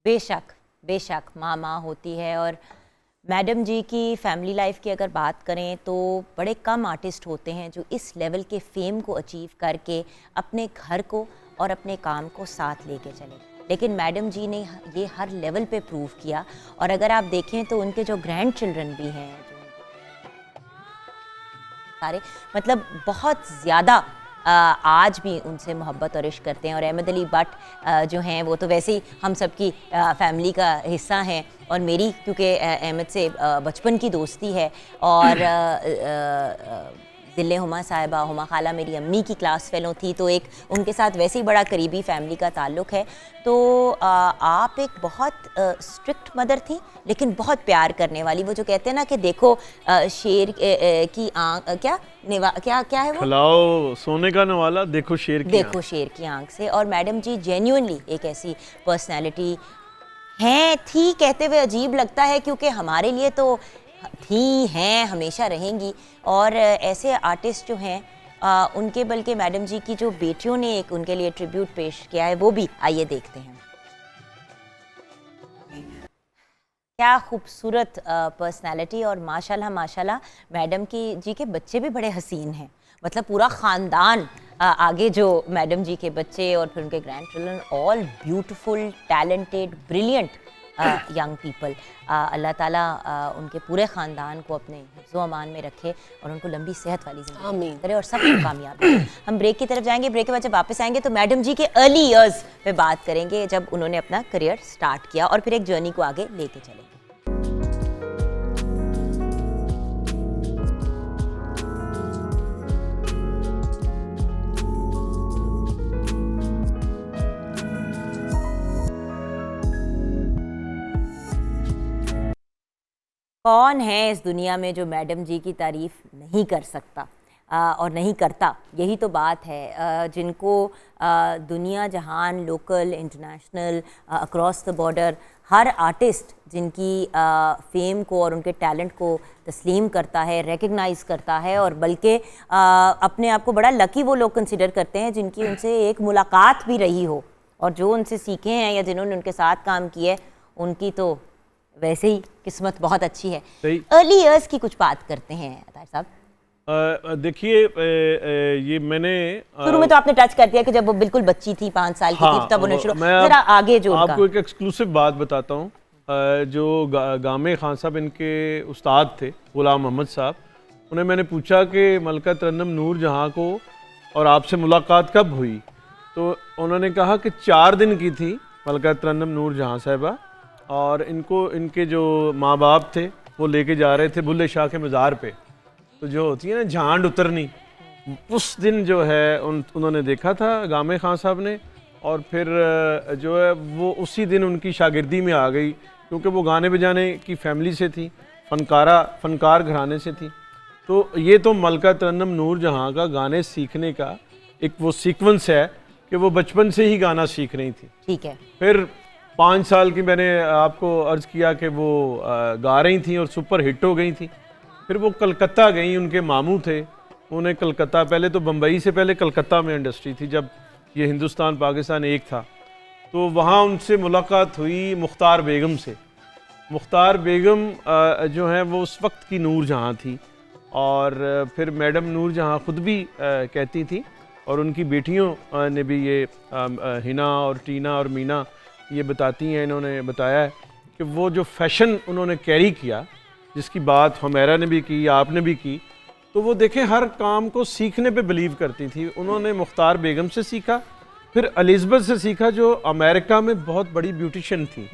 Speaker 1: बेशक बेशक माँ माँ होती है, और मैडम जी की फैमिली लाइफ की अगर बात करें तो बड़े कम आर्टिस्ट होते हैं जो इस लेवल के फेम को अचीव करके अपने घर को और अपने काम को साथ लेके चले, लेकिन मैडम जी ने ये हर लेवल पे प्रूव किया। और अगर आप देखें तो उनके जो ग्रैंड चिल्ड्रन भी हैं, जो सारे मतलब बहुत ज़्यादा आज भी उनसे मोहब्बत और इश्क करते हैं। और अहमद अली भट्ट जो हैं वो तो वैसे ही हम सब की फैमिली का हिस्सा हैं, और मेरी क्योंकि अहमद से बचपन की दोस्ती है, और दिल्ले हुमा साहिबा, हुमा खाला मेरी अम्मी की क्लास फेलो थी, तो एक उनके साथ वैसे ही बड़ा करीबी फैमिली का ताल्लुक़ है। तो आप एक बहुत स्ट्रिक्ट मदर थी, लेकिन बहुत प्यार करने वाली। वो जो कहते हैं ना कि देखो शेर की आँख, क्या है वो,
Speaker 2: खिलाओ सोने का नवाला, देखो शेर की
Speaker 1: आँख से। और मैडम जी जेन्युइनली एक ऐसी पर्सनैलिटी हैं, थी कहते हुए अजीब लगता है, क्योंकि हमारे लिए तो थी, हैं, हमेशा रहेंगी। और ऐसे आर्टिस्ट जो हैं उनके, बल्कि मैडम जी की जो बेटियों ने एक उनके लिए ट्रिब्यूट पेश किया है, वो भी आइए देखते हैं। क्या खूबसूरत पर्सनालिटी, और माशाल्लाह माशाल्लाह मैडम की जी के बच्चे भी बड़े हसीन हैं, मतलब पूरा ख़ानदान आगे जो मैडम जी के बच्चे और फिर उनके grandchildren, all beautiful, talented, brilliant young people. अल्लाह ताला उनके पूरे ख़ानदान को अपने हिफ्ज़ व अमान में रखे और उनको लंबी सेहत वाली ज़िंदगी करे और सब कामयाब रहे। हम ब्रेक की तरफ जाएंगे, ब्रेक के बाद जब वापस आएंगे तो मैडम जी के अर्ली ईयर्स पे बात करेंगे जब उन्होंने अपना करियर स्टार्ट किया और फिर एक जर्नी को आगे लेके चलेंगे। कौन है इस दुनिया में जो मैडम जी की तारीफ़ नहीं कर सकता और नहीं करता? यही तो बात है। जिनको दुनिया जहान, local, international, across the border her artist जिनकी फेम को और उनके टैलेंट को तस्लीम करता है, रिकग्नाइज़ करता है और बल्कि अपने आप को बड़ा लकी वो लोग कंसिडर करते हैं जिनकी उनसे एक मुलाकात भी रही हो और जो उनसे सीखे हैं या जिन्होंने उनके साथ काम किया है उनकी तो वैसे ही किस्मत बहुत अच्छी है। अर्ली ईयर्स की कुछ बात करते हैं अतार साहब।
Speaker 2: देखिए ये मैंने
Speaker 1: शुरू में तो आपने टच कर दिया कि जब वो बिल्कुल बच्ची थी, 5 साल की थी, तब उन्हें शुरू, जरा आगे जो
Speaker 2: आपको एक एक्सक्लूसिव बात बताता हूँ। जो गामे खान साहब इनके उस्ताद थे, गुलाम मोहम्मद साहब, उन्हें मैंने पूछा कि मलका तरन्नुम नूर जहाँ को और आपसे मुलाकात कब हुई, तो उन्होंने कहा कि 4 दिन की थी मलका तरन्नुम नूर जहाँ साहिबा, और इनको इनके जो माँ बाप थे वो लेके जा रहे थे बुल्ले शाह के मज़ार पे। तो जो होती है ना झांड उतरनी, उस दिन जो है उन्होंने देखा था गामे खान साहब ने, और फिर जो है वो उसी दिन उनकी शागिर्दी में आ गई क्योंकि वो गाने बजाने की फैमिली से थी, फनकार घराने से थी। तो ये तो मलका तरन्नुम नूर जहाँ का गाने सीखने का एक वो सीक्वेंस है कि वो बचपन से ही गाना सीख रही थी।
Speaker 1: ठीक है।
Speaker 2: फिर 5 साल की मैंने आपको अर्ज़ किया कि वो गा रही थी और सुपर हिट हो गई थी। फिर वो कलकत्ता गई, उनके मामू थे, उन्हें कलकत्ता, पहले तो बम्बई से पहले कलकत्ता में इंडस्ट्री थी जब ये हिंदुस्तान पाकिस्तान एक था, तो वहाँ उनसे मुलाकात हुई मुख्तार बेगम से। मुख्तार बेगम जो है वो उस वक्त की नूर जहाँ थी, और फिर मैडम नूर जहाँ ख़ुद भी कहती थी और उनकी बेटियों ने भी ये हिना और टीना और मीना ये बताती हैं, इन्होंने बताया है कि वो जो फैशन उन्होंने कैरी किया, जिसकी बात हमेरा ने भी की, आपने भी की, तो वो देखें हर काम को सीखने पे बिलीव करती थी। उन्होंने मुख्तार बेगम से सीखा, फिर एलिज़ाबेथ से सीखा जो अमेरिका में बहुत बड़ी ब्यूटिशियन थी,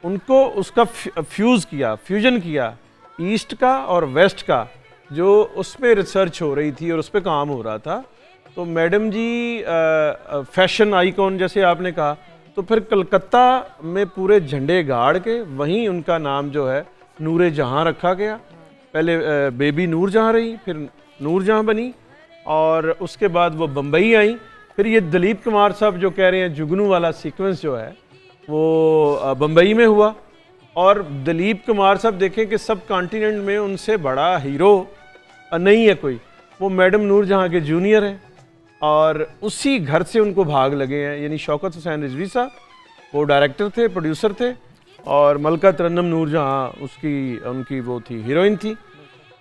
Speaker 2: उनको उसका फ्यूजन किया ईस्ट का और वेस्ट का, जो उस पर रिसर्च हो रही थी और उस पर काम हो रहा था। तो मैडम जी फैशन आइकॉन जैसे आपने कहा, तो फिर कलकत्ता में पूरे झंडे गाड़ के वहीं उनका नाम जो है नूरे जहाँ रखा गया। पहले बेबी नूर जहाँ रही, फिर नूर जहाँ बनी, और उसके बाद वो बम्बई आई। फिर ये दिलीप कुमार साहब जो कह रहे हैं जुगनू वाला सीक्वेंस जो है वो बम्बई में हुआ, और दिलीप कुमार साहब देखें कि सब कॉन्टिनेंट में उनसे बड़ा हीरो नहीं है कोई, वो मैडम नूर जहाँ के जूनियर हैं, और उसी घर से उनको भाग लगे हैं। यानी शौकत हुसैन रिजवी साहब वो डायरेक्टर थे, प्रोड्यूसर थे, और मलका तरन्नुम नूर जहाँ उनकी वो थी, हीरोइन थी,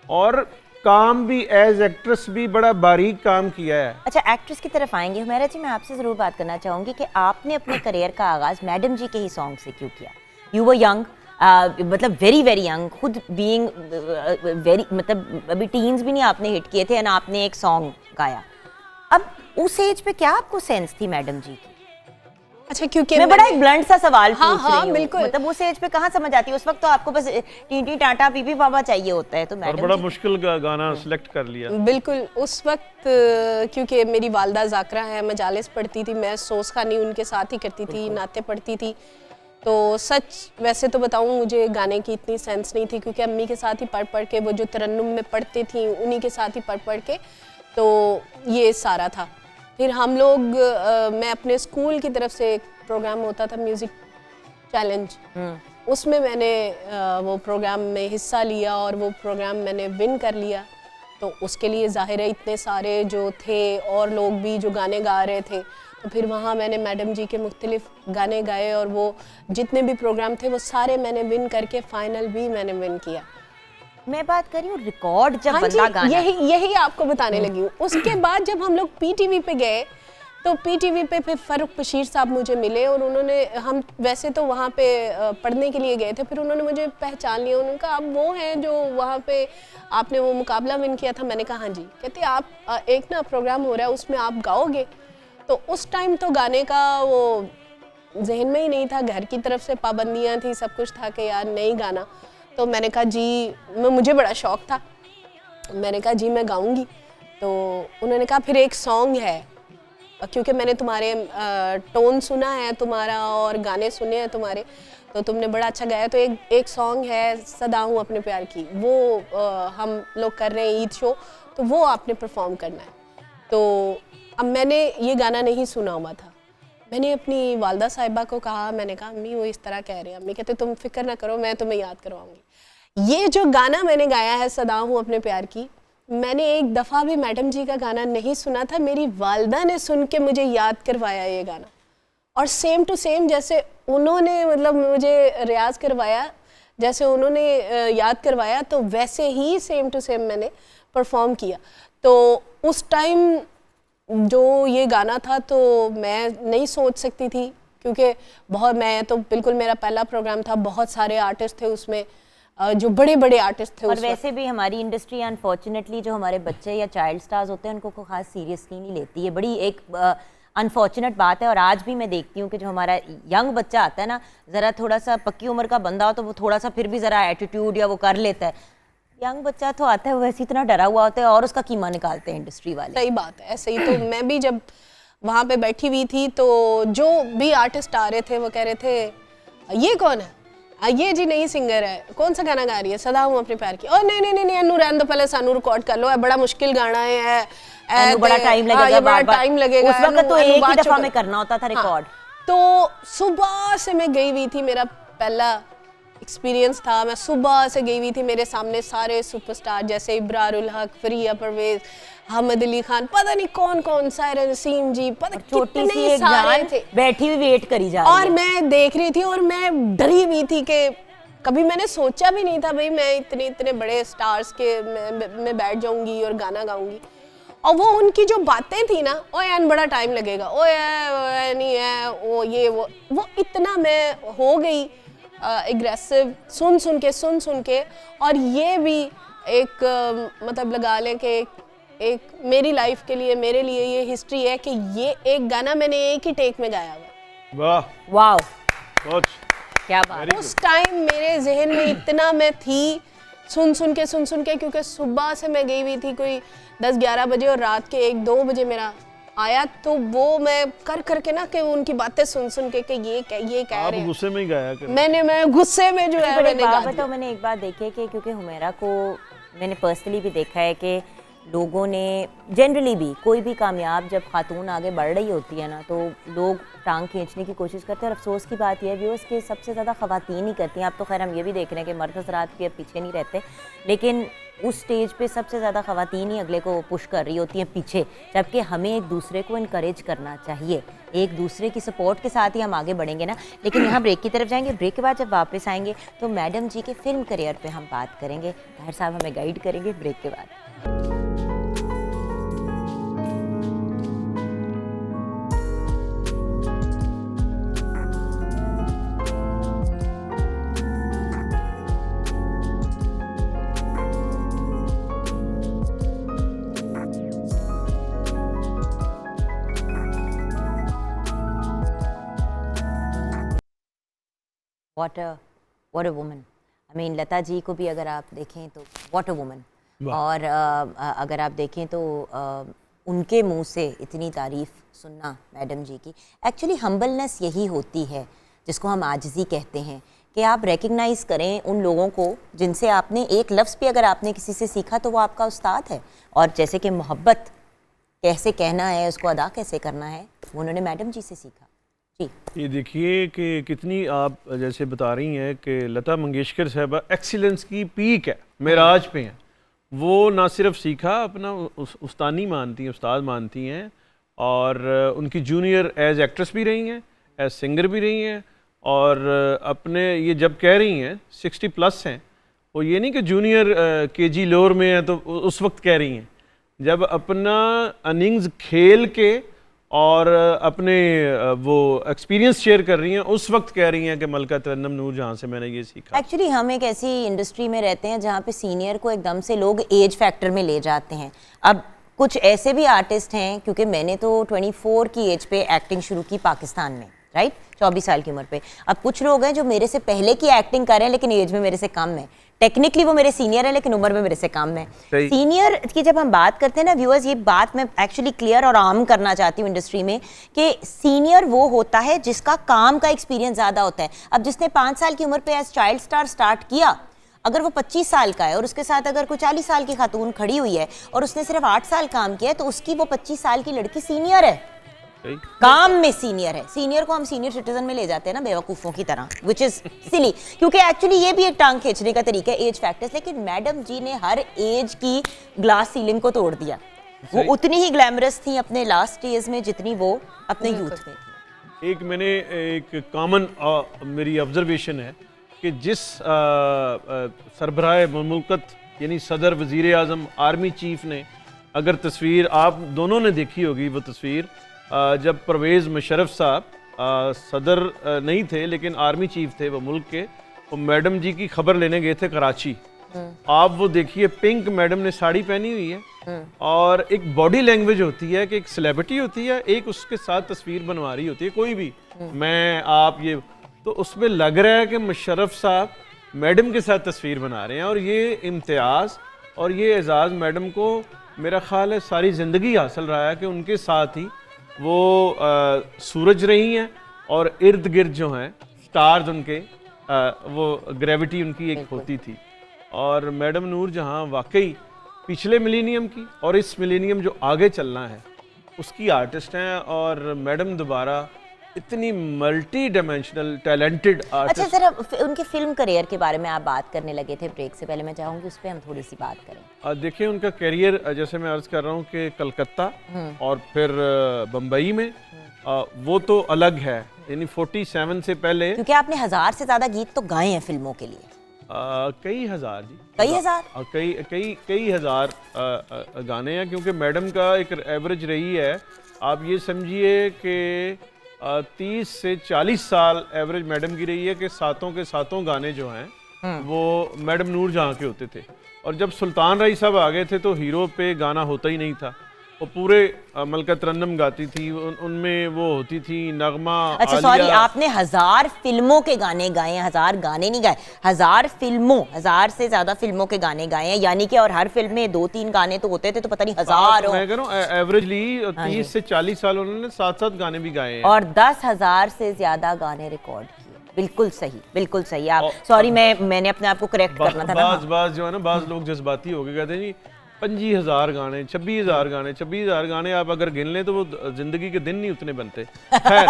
Speaker 2: और काम भी एज एक्ट्रेस भी बड़ा बारीक काम किया है।
Speaker 1: अच्छा, एक्ट्रेस की तरफ आएंगे। हुमैरा जी, मैं आपसे ज़रूर बात करना चाहूँगी कि आपने अपने करियर का आगाज़ मैडम जी के ही सॉन्ग से क्यों किया? यू वर यंग, मतलब वेरी वेरी यंग, खुद बीइंग वेरी, मतलब अभी टीन्स भी नहीं आपने हिट किए थे, ना आपने एक सॉन्ग गाया। अब उस एज पे क्या आपको सेंस थी मैडम जी की?
Speaker 4: अच्छा, क्योंकि
Speaker 1: मैं बड़ा एक ब्लंट सा सवाल पूछ रही हूँ।
Speaker 4: बिल्कुल।
Speaker 1: मतलब उस एज पे कहाँ समझ आती है? उस वक्त तो आपको बस टीटी टाटा पीपी पापा चाहिए होता है। तो
Speaker 2: और
Speaker 1: मैडम
Speaker 2: बड़ा मुश्किल गाना सिलेक्ट कर लिया।
Speaker 4: बिल्कुल। उस वक्त क्योंकि मेरी वालदा ज़ाकरा है, मजालिस पढ़ती थी, मैं सोस खानी उनके साथ ही करती थी, नाते पढ़ती थी। तो सच वैसे तो बताऊँ, मुझे गाने की इतनी सेंस नहीं थी क्योंकि अम्मी के साथ ही पढ़ के, वो जो तरन्नुम में पढ़ती थी उन्हीं के साथ ही पढ़ के, तो ये सारा था। फिर हम लोग मैं अपने स्कूल की तरफ से एक प्रोग्राम होता था म्यूज़िक चैलेंज, उसमें मैंने वो प्रोग्राम में हिस्सा लिया और वो प्रोग्राम मैंने विन कर लिया। तो उसके लिए ज़ाहिर है इतने सारे जो थे और लोग भी जो गाने गा रहे थे, तो फिर वहाँ मैंने मैडम जी के मुख्तलिफ गाने गाए और वो जितने भी प्रोग्राम थे वो सारे मैंने विन करके फाइनल भी मैंने विन किया।
Speaker 1: मैं बात कर रही हूँ रिकॉर्ड जब बंदा गाना,
Speaker 4: यही आपको बताने लगी हूँ। उसके बाद जब हम लोग पीटीवी पे गए तो पीटीवी पे फिर फ़ारूक बशीर साहब मुझे मिले और उन्होंने, हम वैसे तो वहाँ पे पढ़ने के लिए गए थे, फिर उन्होंने मुझे पहचान लिया। उन्होंने कहा आप वो हैं जो वहाँ पे आपने वो मुकाबला विन किया था। मैंने कहा हाँ जी। कहते आप एक ना प्रोग्राम हो रहा है उसमें आप गाओगे। तो उस टाइम तो गाने का वो जहन में ही नहीं था, घर की तरफ से पाबंदियाँ थी, सब कुछ था कि यार नहीं गाना। तो मैंने कहा जी, मुझे बड़ा शौक़ था, मैंने कहा जी मैं गाऊंगी। तो उन्होंने कहा फिर एक सॉन्ग है, क्योंकि मैंने तुम्हारे टोन सुना है तुम्हारा और गाने सुने हैं तुम्हारे, तो तुमने बड़ा अच्छा गाया। तो एक सॉन्ग है सदा हूँ अपने प्यार की, वो हम लोग कर रहे हैं ईद शो, तो वो आपने परफॉर्म करना है। तो अब मैंने ये गाना नहीं सुना हुआ था, मैंने अपनी वालदा साहिबा को कहा, मैंने कहा अम्मी वो इस तरह कह रहे हैं। अम्मी कहते तुम फिक्र ना करो, मैं तुम्हें याद करवाऊंगी। ये जो गाना मैंने गाया है सदा हूँ अपने प्यार की, मैंने एक दफ़ा भी मैडम जी का गाना नहीं सुना था, मेरी वालदा ने सुन के मुझे याद करवाया ये गाना। और सेम टू सेम जैसे उन्होंने मतलब मुझे रियाज करवाया, जैसे उन्होंने याद करवाया, तो वैसे ही सेम टू सेम मैंने परफॉर्म किया। तो उस टाइम जो ये गाना था तो मैं नहीं सोच सकती थी, क्योंकि बहुत, मैं तो बिल्कुल, मेरा पहला प्रोग्राम था, बहुत सारे आर्टिस्ट थे उसमें, जो बड़े बड़े आर्टिस्ट थे।
Speaker 1: और वैसे भी हमारी इंडस्ट्री अनफॉर्चुनेटली जो हमारे बच्चे या चाइल्ड स्टार्स होते हैं उनको को खास सीरियसली नहीं लेती है, बड़ी एक अनफॉर्चुनेट बात है। और आज भी मैं देखती हूँ कि जो हमारा यंग बच्चा आता है ना, ज़रा थोड़ा सा पक्की उम्र का बंदा हो तो वो थोड़ा सा फिर भी ज़रा एटीट्यूड या वो कर लेता है, यंग बच्चा तो आता है वो वैसे इतना डरा हुआ होता है और उसका कीमा निकालते हैं इंडस्ट्री वाले।
Speaker 4: सही बात है, ऐसे ही। तो मैं भी जब वहाँ पे बैठी हुई थी तो जो भी आर्टिस्ट आ रहे थे वो कह रहे थे ये कौन है, ये जी नई सिंगर है, कौन सा गाना गा रही है, सदा हूँ अपने प्यार की। और नहीं नहीं नहीं अनु रहने दो, पहले सानू रिकॉर्ड कर लो, है बड़ा मुश्किल गाना है,
Speaker 1: बड़ा टाइम लगेगा,
Speaker 4: बड़ा टाइम लगेगा।
Speaker 1: उस वक्त तो एक ही दफा में करना होता था रिकॉर्ड।
Speaker 4: तो सुबह से मैं गई हुई थी, मेरा पहला एक्सपीरियंस था, मैं सुबह से गई हुई थी, मेरे सामने सारे सुपरस्टार जैसे इब्रारुल हक, फरिया परवेज, अहमद अली खान, पता नहीं कौन कौन, सायरा नसीम जी, पता
Speaker 1: छोटी सी एक
Speaker 4: सारे
Speaker 1: जान
Speaker 4: थे
Speaker 1: बैठी हुई वेट करी जा रही
Speaker 4: और
Speaker 1: है।
Speaker 4: मैं देख रही थी और मैं डरी हुई थी कि कभी मैंने सोचा भी नहीं था भाई मैं इतने बड़े स्टार्स के मैं बैठ जाऊंगी और गाना गाऊंगी। और वो उनकी जो बातें थी ना, ओ यार बड़ा टाइम लगेगा, ओ यार नहीं है, वो ये वो इतना मैं हो गई एग्रेसिव सुन के। और ये भी एक मतलब लगा लें कि एक मेरी लाइफ के लिए, मेरे लिए ये हिस्ट्री है कि ये एक गाना मैंने एक ही टेक में गाया हुआ।
Speaker 2: वाह
Speaker 1: वाओ,
Speaker 2: बहुत
Speaker 1: क्या बात।
Speaker 4: उस टाइम मेरे जहन में इतना मैं थी, सुन के, क्योंकि सुबह से मैं गई हुई थी कोई 10-11 बजे और रात के 1-2 बजे मेरा आया, तो वो मैं कर के ना कि उनकी बातें सुन के कि ये कह रहे हैं।
Speaker 2: गुस्से में ही गाया कर।
Speaker 4: मैं गुस्से में जो है मैंने गा दिया।
Speaker 1: तो मैंने एक बात देखी है कि क्योंकि हुमैरा को मैंने पर्सनली भी देखा है कि लोगों ने जनरली भी कोई भी कामयाब जब खातून आगे बढ़ रही होती है ना, तो लोग टांग खींचने की कोशिश करते हैं। और अफसोस की बात यह भी है कि सबसे ज़्यादा ख़वातीन ही करती हैं। अब तो खैर हम ये भी देख रहे हैं कि मर्द हज़रात भी अब पीछे नहीं रहते, लेकिन उस स्टेज पे सबसे ज़्यादा ख़वातीन ही अगले को पुश कर रही होती हैं पीछे, जबकि हमें एक दूसरे को इनकरेज करना चाहिए, एक दूसरे की सपोर्ट के साथ ही हम आगे बढ़ेंगे ना। लेकिन यहाँ ब्रेक की तरफ जाएंगे, ब्रेक के बाद जब वापस आएंगे तो मैडम जी के फिल्म करियर पे हम बात करेंगे, ताहिर साहब हमें गाइड करेंगे ब्रेक के बाद। What a woman. I mean, Lata ji को भी अगर आप देखें तो what a woman. और अगर आप देखें तो उनके मुंह से इतनी तारीफ़ सुनना मैडम जी की, एक्चुअली हम्बलनेस यही होती है जिसको हम आजिज़ी कहते हैं, कि आप रिकग्नाइज़ करें उन लोगों को जिनसे आपने एक लफ्ज़ भी अगर आपने किसी से सीखा तो वो आपका उस्ताद है। और जैसे कि मोहब्बत कैसे कहना है, उसको अदा कैसे करना है, वो उन्होंने मैडम जी से सीखा।
Speaker 2: ये देखिए कि कितनी आप जैसे बता रही हैं कि लता मंगेशकर साहबा एक्सीलेंस की पीक है, मेराज पे हैं। वो ना सिर्फ सीखा, अपना उस्तानी मानती हैं, उस्ताद मानती हैं, और उनकी जूनियर एज एक्ट्रेस भी रही हैं, एज सिंगर भी रही हैं। और अपने ये जब कह रही हैं 60+ हैं, वो ये नहीं कि जूनियर KG लोअर में है तो उस वक्त कह रही हैं, जब अपना इनिंग्स खेल के और अपने वो एक्सपीरियंस शेयर कर रही हैं। उस वक्त कह रही हैं कि मलका तरन्नुम नूरजहां से मैंने ये सीखा।
Speaker 1: एक्चुअली हम एक ऐसी इंडस्ट्री में रहते हैं जहाँ पे सीनियर को एकदम से लोग एज फैक्टर में ले जाते हैं। अब कुछ ऐसे भी आर्टिस्ट हैं, क्योंकि मैंने तो 24 की एज पे एक्टिंग शुरू की पाकिस्तान में, राइट, 24 साल की उम्र पे। अब कुछ लोग हैं जो मेरे से पहले की एक्टिंग कर रहे हैं लेकिन एज में मेरे से कम है। टेक्निकली वो मेरे सीनियर है लेकिन उम्र में मेरे से कम है। सीनियर की जब हम बात करते हैं ना व्यूअर्स, ये बात मैं एक्चुअली क्लियर और आम करना चाहती हूँ इंडस्ट्री में कि सीनियर वो होता है जिसका काम का एक्सपीरियंस ज़्यादा होता है। अब जिसने 5 साल की उम्र पे एज चाइल्ड स्टार स्टार्ट किया, अगर वो 25 साल का है और उसके साथ अगर कोई 40 साल की खातून खड़ी हुई है और उसने सिर्फ 8 साल काम किया है, तो उसकी वो 25 साल की लड़की सीनियर है, काम में सीनियर है। सीनियर को हम सीनियर सिटीजन में ले जाते हैं ना बेवकूफ़ों की तरह, विच इज़ सिली, क्योंकि एक्चुअली ये भी एक टांग खींचने का तरीका है, एज फैक्टर्स। लेकिन मैडम जी ने हर एज की ग्लास सीलिंग को तोड़ दिया। वो उतनी ही ग्लैमरस थी अपने लास्ट डेज में जितनी वो अपने यूथ में थी।
Speaker 2: एक मैंने एक कॉमन मेरी ऑब्जर्वेशन है कि जिस सरबराह मुल्कत यानी सदर, वज़ीर आज़म, आर्मी चीफ ने, अगर तस्वीर आप दोनों ने देखी होगी, वो तस्वीर जब परवेज़ मुशर्रफ साहब सदर नहीं थे लेकिन आर्मी चीफ थे वो मुल्क के, वो मैडम जी की खबर लेने गए थे कराची। आप वो देखिए, पिंक मैडम ने साड़ी पहनी हुई है और एक बॉडी लैंग्वेज होती है कि एक सेलिब्रिटी होती है, एक उसके साथ तस्वीर बनवा रही होती है कोई भी, मैं आप ये, तो उसमें लग रहा है कि मुशर्रफ साहब मैडम के साथ तस्वीर बना रहे हैं। और ये इम्तियाज़ और ये एजाज़ मैडम को मेरा ख्याल है सारी ज़िंदगी हासिल रहा है कि उनके साथ ही वो सूरज रही हैं और इर्द गिर्द जो हैं स्टार्स उनके, वो ग्रेविटी उनकी एक होती थी। और मैडम नूरजहां वाकई पिछले मिलेनियम की और इस मिलेनियम जो आगे चलना है उसकी आर्टिस्ट हैं। और मैडम दोबारा इतनी मल्टी डायमेंशनल टैलेंटेड आर्टिस्ट।
Speaker 1: अच्छा सर, उनके फिल्म करियर के बारे में आप बात करने लगे थे ब्रेक से पहले, मैं चाहूँगी उस पर हम थोड़ी सी बात करें।
Speaker 2: देखिए उनका करियर, जैसे मैं अर्ज कर रहा हूँ कि कलकत्ता और फिर बम्बई में, वो तो अलग है, यानी 47 से पहले,
Speaker 1: क्योंकि आपने 1000 से ज़्यादा गीत तो गाए हैं फिल्मों के लिए।
Speaker 2: कई हज़ार जी,
Speaker 1: कई हज़ार,
Speaker 2: कई हज़ार गाने हैं, क्योंकि मैडम का एक एवरेज रही है, आप ये समझिए कि 30 से 40 साल एवरेज मैडम की रही है कि सातों के सातों गाने जो हैं वो मैडम नूरजहां के होते थे। और जब सुल्तान राय साहब आ गए थे तो हीरो पे गाना होता ही नहीं था, वो पूरे मलका तरन्नुम गाती थी, उनमें वो होती थी नगमा।
Speaker 1: अच्छा सॉरी, आपने 1000 फिल्मों के गाने गाए हैं, 1000 गाने नहीं गाए, 1000 फिल्मों, 1000 से ज्यादा फिल्मों के गाने गाए हैं, यानी कि और हर फिल्म में 2-3 गाने तो होते थे, तो पता नहीं 1000 हो।
Speaker 2: मैं कह रहा हूँ एवरेजली 30 से 40 साल उन्होंने 7-7 गाने भी गाए हैं
Speaker 1: और 10,000 से ज्यादा गाने रिकॉर्ड किए। बिल्कुल सही, बिल्कुल सही। आप सॉरी, मैंने अपने आप को करेक्ट करना था ना।
Speaker 2: बाज जो है ना, बाज लोग जज्बाती हो गए, कहते हैं जी 25,000 गाने, 26,000 गाने, 26,000 गाने आप अगर गिन लें तो वो जिंदगी के दिन नहीं उतने बनते। खैर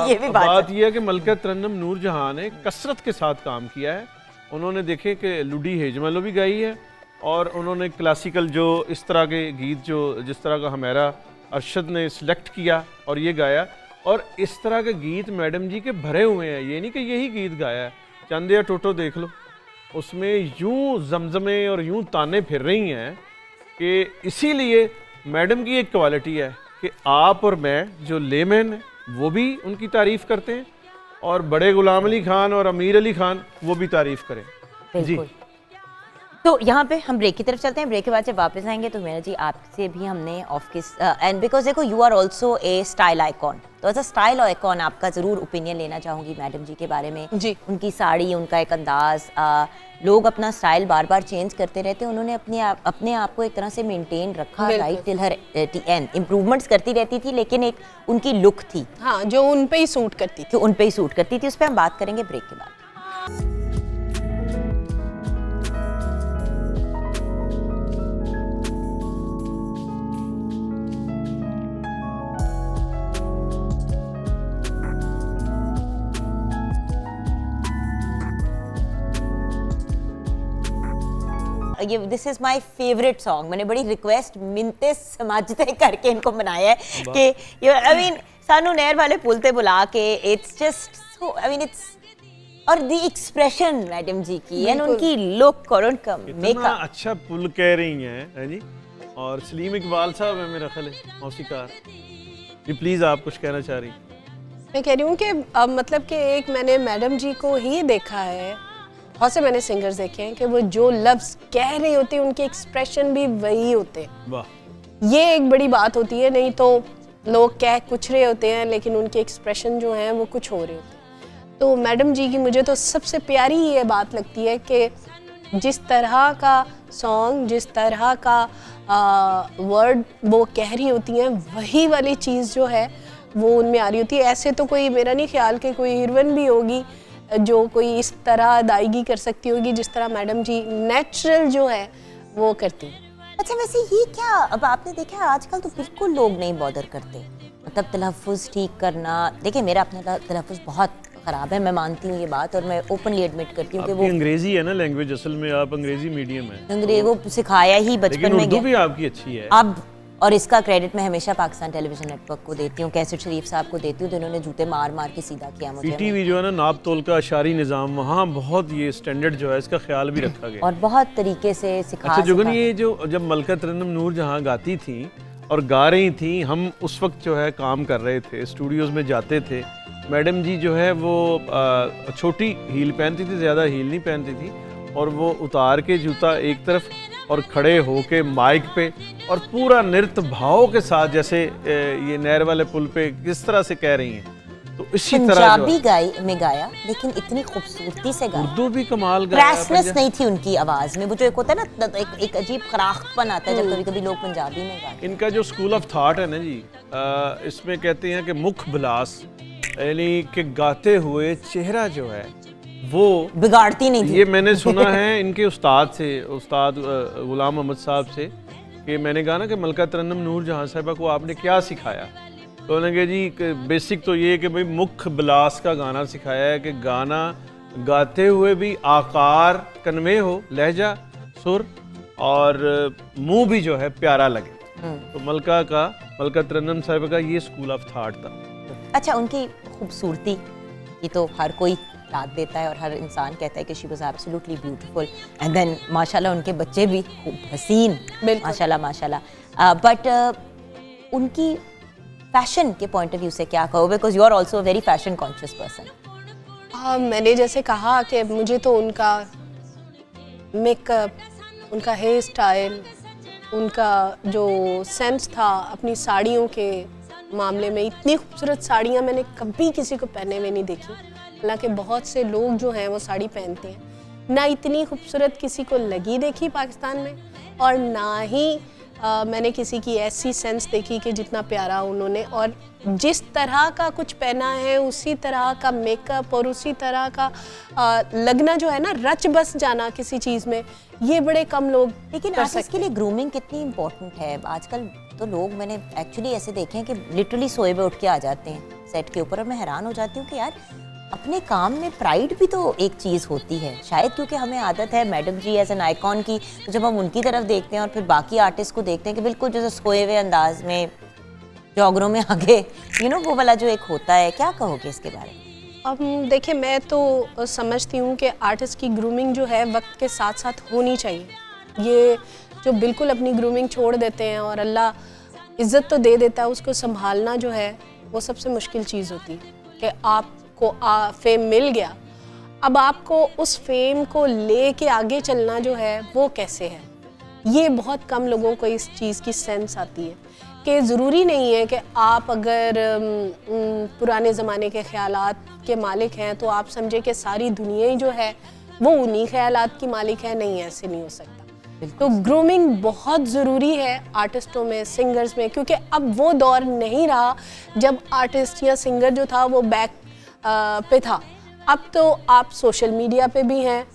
Speaker 1: ये भी बात
Speaker 2: यह है कि मलका तरन्नुम नूरजहां ने कसरत के साथ काम किया है। उन्होंने देखे कि लुडी हेजमलो भी गाई है और उन्होंने क्लासिकल जो इस तरह के गीत जो जिस तरह का हमारा अरशद ने सिलेक्ट किया और ये गाया, और इस तरह के गीत मैडम जी के भरे हुए हैं, ये नहीं कि यही गीत गाया है। चंद या टोटो देख लो, उसमें यूं जमजमे और यूं ताने फिर रही हैं कि इसीलिए मैडम की एक क्वालिटी है कि आप और मैं जो लेमैन हैं वो भी उनकी तारीफ़ करते हैं और बड़े गुलाम अली खान और अमीर अली खान वो भी तारीफ़ करें जी।
Speaker 1: तो यहाँ पे हम ब्रेक की तरफ चलते हैं। ब्रेक के बाद जब वापस आएंगे तो मेरा जी आपसे भी हमने ऑफ किस एंड बिकॉज देखो you are also a style icon, तो एज अ स्टाइल आइकॉन आपका ज़रूर ओपिनियन लेना चाहूँगी मैडम जी के बारे में
Speaker 4: जी।
Speaker 1: उनकी साड़ी, उनका एक अंदाज, लोग अपना स्टाइल बार बार चेंज करते रहते हैं, उन्होंने अपने आप को एक तरह से मेंटेन रखा, right till her and improvements करती रहती थी, लेकिन एक उनकी लुक थी,
Speaker 4: हाँ, जो उन पे ही सूट करती थी,
Speaker 1: उन पे ही सूट करती थी। उस पर हम बात करेंगे ब्रेक के बाद। ये this is my favourite song, मैंने बड़ी रिक्वेस्ट मिन्ते समझते करके इनको बनाया है कि आई मीन सानू नहर वाले पुल ते बुला के, it's just so I mean it's, और द एक्सप्रेशन मैडम जी की एंड उनकी लुक और उनका मेकअप,
Speaker 2: अच्छा पुल कह रही हैं है जी। और सलीम इकबाल साहब है मेरा ख्याल है मौसीकार, जी प्लीज़, आप कुछ कहना चाह रही?
Speaker 4: मैं कह रही हूँ कि मतलब कि एक मैंने मैडम जी को ही देखा है, बहुत से मैंने सिंगर्स देखे हैं कि वो जो लफ्ज़ कह रहे होते हैं उनके एक्सप्रेशन भी वही होते हैं।
Speaker 2: वाह।
Speaker 4: ये एक बड़ी बात होती है, नहीं तो लोग कह कुछ रहे होते हैं लेकिन उनके एक्सप्रेशन जो हैं वो कुछ हो रहे होते हैं। तो मैडम जी की मुझे तो सबसे प्यारी ये बात लगती है कि जिस तरह का सॉन्ग, जिस तरह का वर्ड वो कह रही होती हैं, वही वाली चीज़ जो है वो उनमें आ रही होती है। ऐसे तो कोई, मेरा नहीं ख्याल कि कोई हीरोइन भी होगी जो कोई इस तरह अदायगी कर सकती होगी जिस तरह मैडम जी नेचुरल जो है वो करती हैं।
Speaker 1: अच्छा, वैसे ये क्या, अब आपने देखा है आजकल तो बिल्कुल लोग नहीं बॉदर करते, मतलब तलफ़ुज़ ठीक करना। देखिए मेरा अपना तलफ़ुज़ बहुत ख़राब है, मैं मानती हूँ ये बात, और मैं ओपनली एडमिट करती हूँ कि वो
Speaker 2: अंग्रेजी है ना लैंग्वेज, असल में आप अंग्रेजी मीडियम है,
Speaker 1: अंग्रेजी वो सिखाया ही बचपन
Speaker 2: लेकिन
Speaker 1: में
Speaker 2: उर्दू
Speaker 1: गया
Speaker 2: भी आपकी अच्छी है।
Speaker 1: अब। और इसका क्रेडिट मैं हमेशा पाकिस्तान टेलीविजन नेटवर्क को देती हूँ, कैसर शरीफ साहब को देती हूँ, तो इन्होंने जूते मार मार के सीधा किया मुझे।
Speaker 2: पीटीवी जो है ना, नाप तोल का अशारी निज़ाम, वहाँ बहुत ये स्टैंडर्ड जो है इसका ख्याल भी रखा गया।
Speaker 1: और बहुत तरीके से सिखा।
Speaker 2: अच्छा जुगन, ये जो जब मलका तरन्नुम नूर जहाँ गाती थी और गा रही थी, हम उस वक्त जो है काम कर रहे थे, स्टूडियोज़ में जाते थे, मैडम जी जो है वो छोटी हील पहनती थी, ज़्यादा हील नहीं पहनती थी, और वो उतार के जूता एक तरफ और खड़े होके माइक पे और पूरा नृत्य भाव के साथ, जैसे ये नहर वाले पुल पे किस तरह से कह रही हैं, तो इसी तरह
Speaker 1: पंजाबी में गाया, लेकिन इतनी खूबसूरती से गाया।
Speaker 2: उर्दू भी कमाल गाया।
Speaker 1: क्रैशनेस नहीं थी उनकी आवाज़ में, वो जो एक होता है ना, एक अजीब खराखपन आता है जब कभी कभी लोग पंजाबी में गाते।
Speaker 2: इनका जो स्कूल ऑफ थॉट है ना जी, इसमें कहते हैं कि मुख बिलास, यानी कि गाते हुए चेहरा जो है वो
Speaker 1: बिगाड़ती नहीं थी।
Speaker 2: ये मैंने सुना है इनके उस्ताद से, उस्ताद गुलाम अहमद साहब से, कि मैंने कहा ना कि मलका तरन्नुम नूर जहाँ साहिबा को आपने क्या सिखाया, तो उन्होंने कहा जी बेसिक तो ये कि भाई मुख बिलास का गाना सिखाया है, कि गाना गाते हुए भी आकार कन्वे हो, लहजा, सुर और मुंह भी जो है प्यारा लगे। तो मलका तरन्नुम साहिबा का ये स्कूल ऑफ थॉट था।
Speaker 1: अच्छा, उनकी खूबसूरती ये तो हर कोई दाद देता है और हर इंसान कहता है कि she was absolutely beautiful, and then माशाल्लाह उनके बच्चे भी खूब हसीन, माशाल्लाह। बट उनकी फैशन के पॉइंट ऑफ व्यू से क्या कहो, because you are also a very fashion conscious person.
Speaker 4: मैंने जैसे कहा कि मुझे तो उनका मेकअप, उनका हेयर स्टाइल, उनका जो सेंस था अपनी साड़ियों के मामले में, इतनी खूबसूरत साड़ियाँ मैंने कभी किसी को पहने हुए नहीं देखी। हालांकि बहुत से लोग जो हैं वो साड़ी पहनते हैं, ना इतनी खूबसूरत किसी को लगी देखी पाकिस्तान में, और ना ही मैंने किसी की ऐसी सेंस देखी कि जितना प्यारा उन्होंने, और जिस तरह का कुछ पहना है उसी तरह का मेकअप और उसी तरह का लगना जो है ना, रच बस जाना किसी चीज़ में, ये बड़े कम लोग
Speaker 1: लेकिन आर्टिस्ट के लिए ग्रूमिंग कितनी इंपॉर्टेंट है आजकल। तो लोग मैंने एक्चुअली ऐसे देखे हैं कि लिटरली सोए पे उठ के आ जाते हैं सेट के ऊपर, और मैं हैरान हो जाती हूँ कि यार अपने काम में प्राइड भी तो एक चीज़ होती है, शायद क्योंकि हमें आदत है madam ji as an icon की, तो जब हम उनकी तरफ देखते हैं और फिर बाकी आर्टिस्ट को देखते हैं कि बिल्कुल जैसे सोए हुए अंदाज में जॉगरों में आगे वो वाला जो एक होता है, क्या कहोगे इसके बारे में?
Speaker 4: अब देखिए, मैं तो समझती हूँ कि आर्टिस्ट की ग्रूमिंग जो है वक्त के साथ साथ होनी चाहिए। ये जो बिल्कुल अपनी ग्रूमिंग छोड़ देते हैं, और अल्लाह इज़्ज़त तो दे देता है, उसको संभालना जो है वो सबसे मुश्किल चीज़ होती है। कि आपको फेम मिल गया, अब आपको उस फेम को ले के आगे चलना जो है वो कैसे है, ये बहुत कम लोगों को इस चीज़ की सेंस आती है। कि ज़रूरी नहीं है कि आप अगर पुराने ज़माने के ख़यालात के मालिक हैं तो आप समझे कि सारी दुनिया ही जो है वो उन्हीं ख़यालात की मालिक है। नहीं, ऐसे नहीं हो सकता। तो ग्रूमिंग बहुत ज़रूरी है आर्टिस्टों में, सिंगर्स में, क्योंकि अब वो दौर नहीं रहा जब आर्टिस्ट या सिंगर जो था वो बैक पे था। अब तो आप सोशल मीडिया पे भी हैं,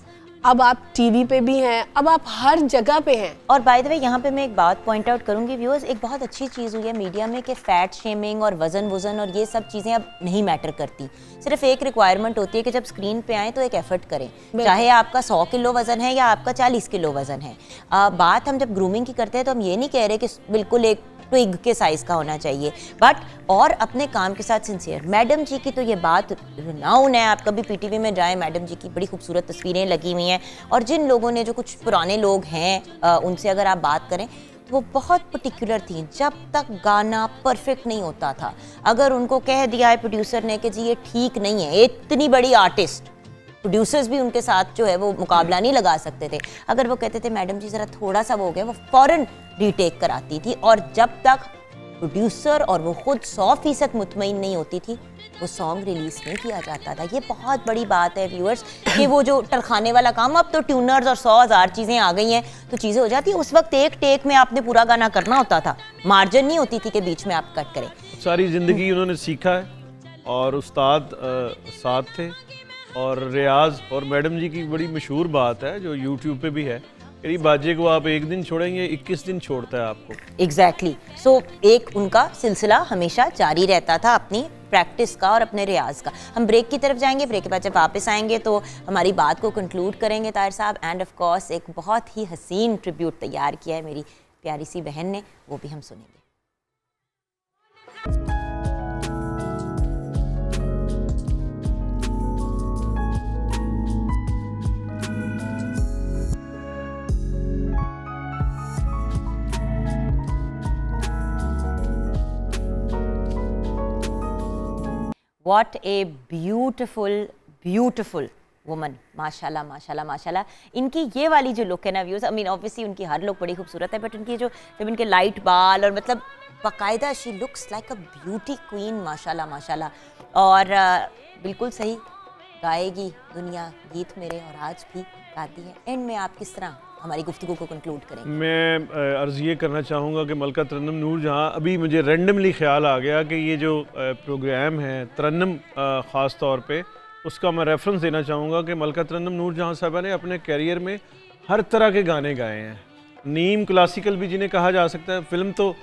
Speaker 4: अब आप टीवी पे भी हैं, अब आप हर जगह पे हैं।
Speaker 1: और बाय द वे यहाँ पे मैं एक बात पॉइंट आउट करूँगी व्यूअर्स, एक बहुत अच्छी चीज़ हुई है मीडिया में कि फैट शेमिंग और वज़न और ये सब चीज़ें अब नहीं मैटर करती। सिर्फ एक रिक्वायरमेंट होती है कि जब स्क्रीन पे आएँ तो एक एफर्ट करें, चाहे आपका 100 किलो वज़न है या आपका 40 किलो वज़न है। बात हम जब ग्रूमिंग की करते हैं तो हम ये नहीं कह रहे कि बिल्कुल एक ट्विग के साइज़ का होना चाहिए, बट और अपने काम के साथ सिंसियर। मैडम जी की तो ये बात रिनाउन है, आप कभी पीटीवी में जाएं, मैडम जी की बड़ी खूबसूरत तस्वीरें लगी हुई हैं, और जिन लोगों ने, जो कुछ पुराने लोग हैं, उनसे अगर आप बात करें वो बहुत पर्टिकुलर थी। जब तक गाना परफेक्ट नहीं होता था, अगर उनको कह दिया है प्रोड्यूसर ने कि जी ये ठीक नहीं है, इतनी बड़ी आर्टिस्ट, प्रोड्यूसर्स भी उनके साथ जो है वो मुकाबला नहीं लगा सकते थे। अगर वो कहते थे मैडम जी ज़रा थोड़ा सा वो हो गया, वो फ़ौरन रीटेक कराती थी। और जब तक प्रोड्यूसर और वो खुद 100% मुतमईन नहीं होती थी, वो सॉन्ग रिलीज़ नहीं किया जाता था। ये बहुत बड़ी बात है व्यूअर्स, कि वो जो टरखाने वाला काम, अब तो ट्यूनर्स और 100,000 चीज़ें आ गई हैं तो चीज़ें हो जाती हैं। उस वक्त एक टेक में आपने पूरा गाना करना होता था, मार्जिन नहीं होती थी कि बीच में आप कट करें।
Speaker 2: सारी ज़िंदगी उन्होंने सीखा है और उस्ताद साथ थे और रियाज। और मैडम जी की बड़ी मशहूर बात है जो यूट्यूब पे भी है, कि बाजे को आप एक दिन छोड़ेंगे 21 दिन छोड़ता है आपको।
Speaker 1: एग्जैक्टली सो एक उनका सिलसिला हमेशा जारी रहता था अपनी प्रैक्टिस का और अपने रियाज का। हम ब्रेक की तरफ जाएंगे, ब्रेक के बाद जब वापस आएंगे तो हमारी बात को कंक्लूड करेंगे ताहिर साहब। एंड ऑफ कोर्स एक बहुत ही हसीन ट्रिब्यूट तैयार किया है मेरी प्यारी सी बहन ने, वो भी हम सुनेंगे। What a beautiful, beautiful woman, माशाल्लाह माशाल्लाह माशाल्लाह। इनकी ये वाली जो लुक है ना व्यूअर्स, आई मीन ऑब्वियसली उनकी हर लुक बड़ी खूबसूरत है, बट उनकी जो जब इनके लाइट बाल और मतलब बाकायदा, she looks like a beauty queen माशाल्लाह माशाल्लाह। और बिल्कुल सही गाएगी दुनिया गीत मेरे, और आज भी गाती है। एंड में आप किस तरह हमारी गुफ्तगू को कंक्लूड करेंगे?
Speaker 2: मैं अर्ज़ ये करना चाहूँगा कि मलका तरन्नुम नूर जहाँ, अभी मुझे रैंडमली ख्याल आ गया कि ये जो प्रोग्राम है तरन्नुम ख़ास तौर पे, उसका मैं रेफरेंस देना चाहूँगा कि मलका तरन्नुम नूर जहाँ साहबा ने अपने कैरियर में हर तरह के गाने गाए हैं। नीम क्लासिकल भी जिन्हें कहा जा सकता है, फिल्म तो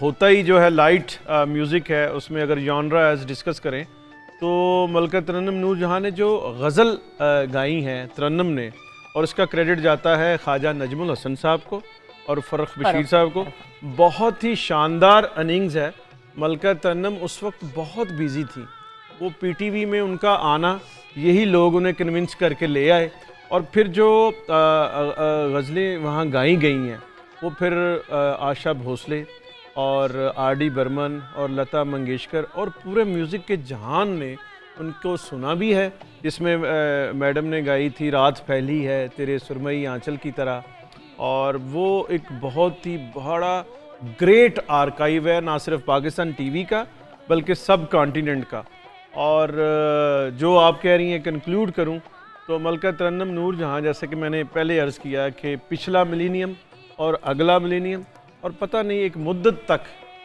Speaker 2: होता ही जो है लाइट म्यूज़िक है, उसमें अगर जॉनरा एज डिस्कस करें तो मलका तरन्नुम नूर जहाँ ने जो गज़ल गाई हैं तरन्नुम ने, और इसका क्रेडिट जाता है ख्वाजा नजमुल हसन साहब को और फ़र्रुख बशीर साहब को। बहुत ही शानदार इनिंग्स है। मलका तरन्नुम उस वक्त बहुत बिजी थी, वो पीटीवी में उनका आना, यही लोग उन्हें कन्विंस करके ले आए, और फिर जो गज़लें वहाँ गाई गई हैं वो फिर आशा भोसले और आर.डी. बर्मन और लता मंगेशकर और पूरे म्यूज़िक के जहान ने उनको सुना भी है, जिसमें मैडम ने गाई थी रात फैली है तेरे सुरमई आंचल की तरह। और वो एक बहुत ही बड़ा ग्रेट आर्काइव है, ना सिर्फ पाकिस्तान टीवी का बल्कि सब कॉन्टिनेंट का। और जो आप कह रही हैं कंक्लूड करूं तो मलका तरन्नुम नूर जहाँ, जैसे कि मैंने पहले अर्ज़ किया कि पिछला मिलीनियम और अगला मिलीनियम, और पता नहीं एक मुद्दत तक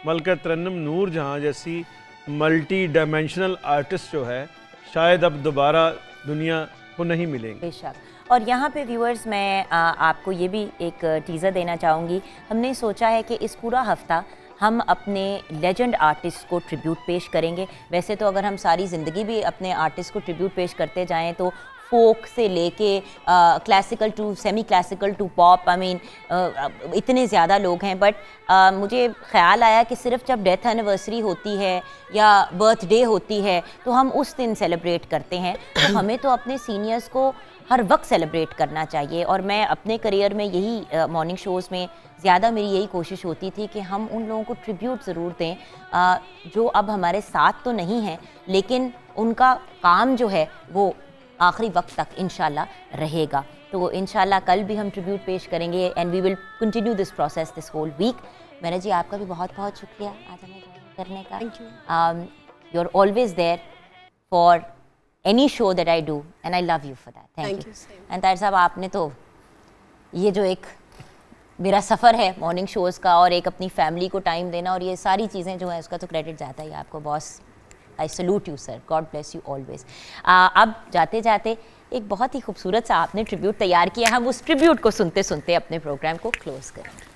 Speaker 2: मलका तरन्नुम नूर जहाँ जैसी मल्टी डायमेंशनल आर्टिस्ट जो है शायद अब दोबारा दुनिया को नहीं मिलेंगे।
Speaker 1: बेशक। और यहाँ पे व्यूअर्स मैं आपको ये भी एक टीज़र देना चाहूँगी। हमने सोचा है कि इस पूरा हफ्ता हम अपने लेजेंड आर्टिस्ट को ट्रिब्यूट पेश करेंगे। वैसे तो अगर हम सारी ज़िंदगी भी अपने आर्टिस्ट को ट्रिब्यूट पेश करते जाएं तो फोक से लेके classical to semi classical to pop, I mean इतने ज़्यादा लोग हैं। बट मुझे ख्याल आया कि सिर्फ जब डेथ एनिवर्सरी होती है या बर्थडे होती है तो हम उस दिन सेलिब्रेट करते हैं, तो हमें तो अपने सीनियर्स को हर वक्त सेलिब्रेट करना चाहिए। और मैं अपने करियर में यही मॉर्निंग शोज़ में ज़्यादा मेरी यही कोशिश होती थी कि हम उन लोगों को ट्रिब्यूट ज़रूर दें जो अब हमारे साथ तो नहीं हैं, लेकिन उनका काम जो है वो आखिरी वक्त तक इंशाल्लाह रहेगा। तो इंशाल्लाह कल भी हम ट्रिब्यूट पेश करेंगे and we will continue this process this whole week. Maina ji आपका भी बहुत बहुत शुक्रिया आज हमें ज्वाइन करने का।
Speaker 4: Thank you.
Speaker 1: You are always there for any show that I do and I love you for that. Thank you. And Tahir साहब आपने तो ये जो एक मेरा सफ़र है मॉर्निंग शोज़ का और एक अपनी फैमिली को टाइम देना और ये सारी चीज़ें जो है उसका तो क्रेडिट जाता ही आपको boss. I salute you sir, God bless you always. अब जाते जाते एक बहुत ही खूबसूरत सा आपने ट्रिब्यूट तैयार किया, हम उस ट्रिब्यूट को सुनते सुनते अपने प्रोग्राम को क्लोज करेंगे।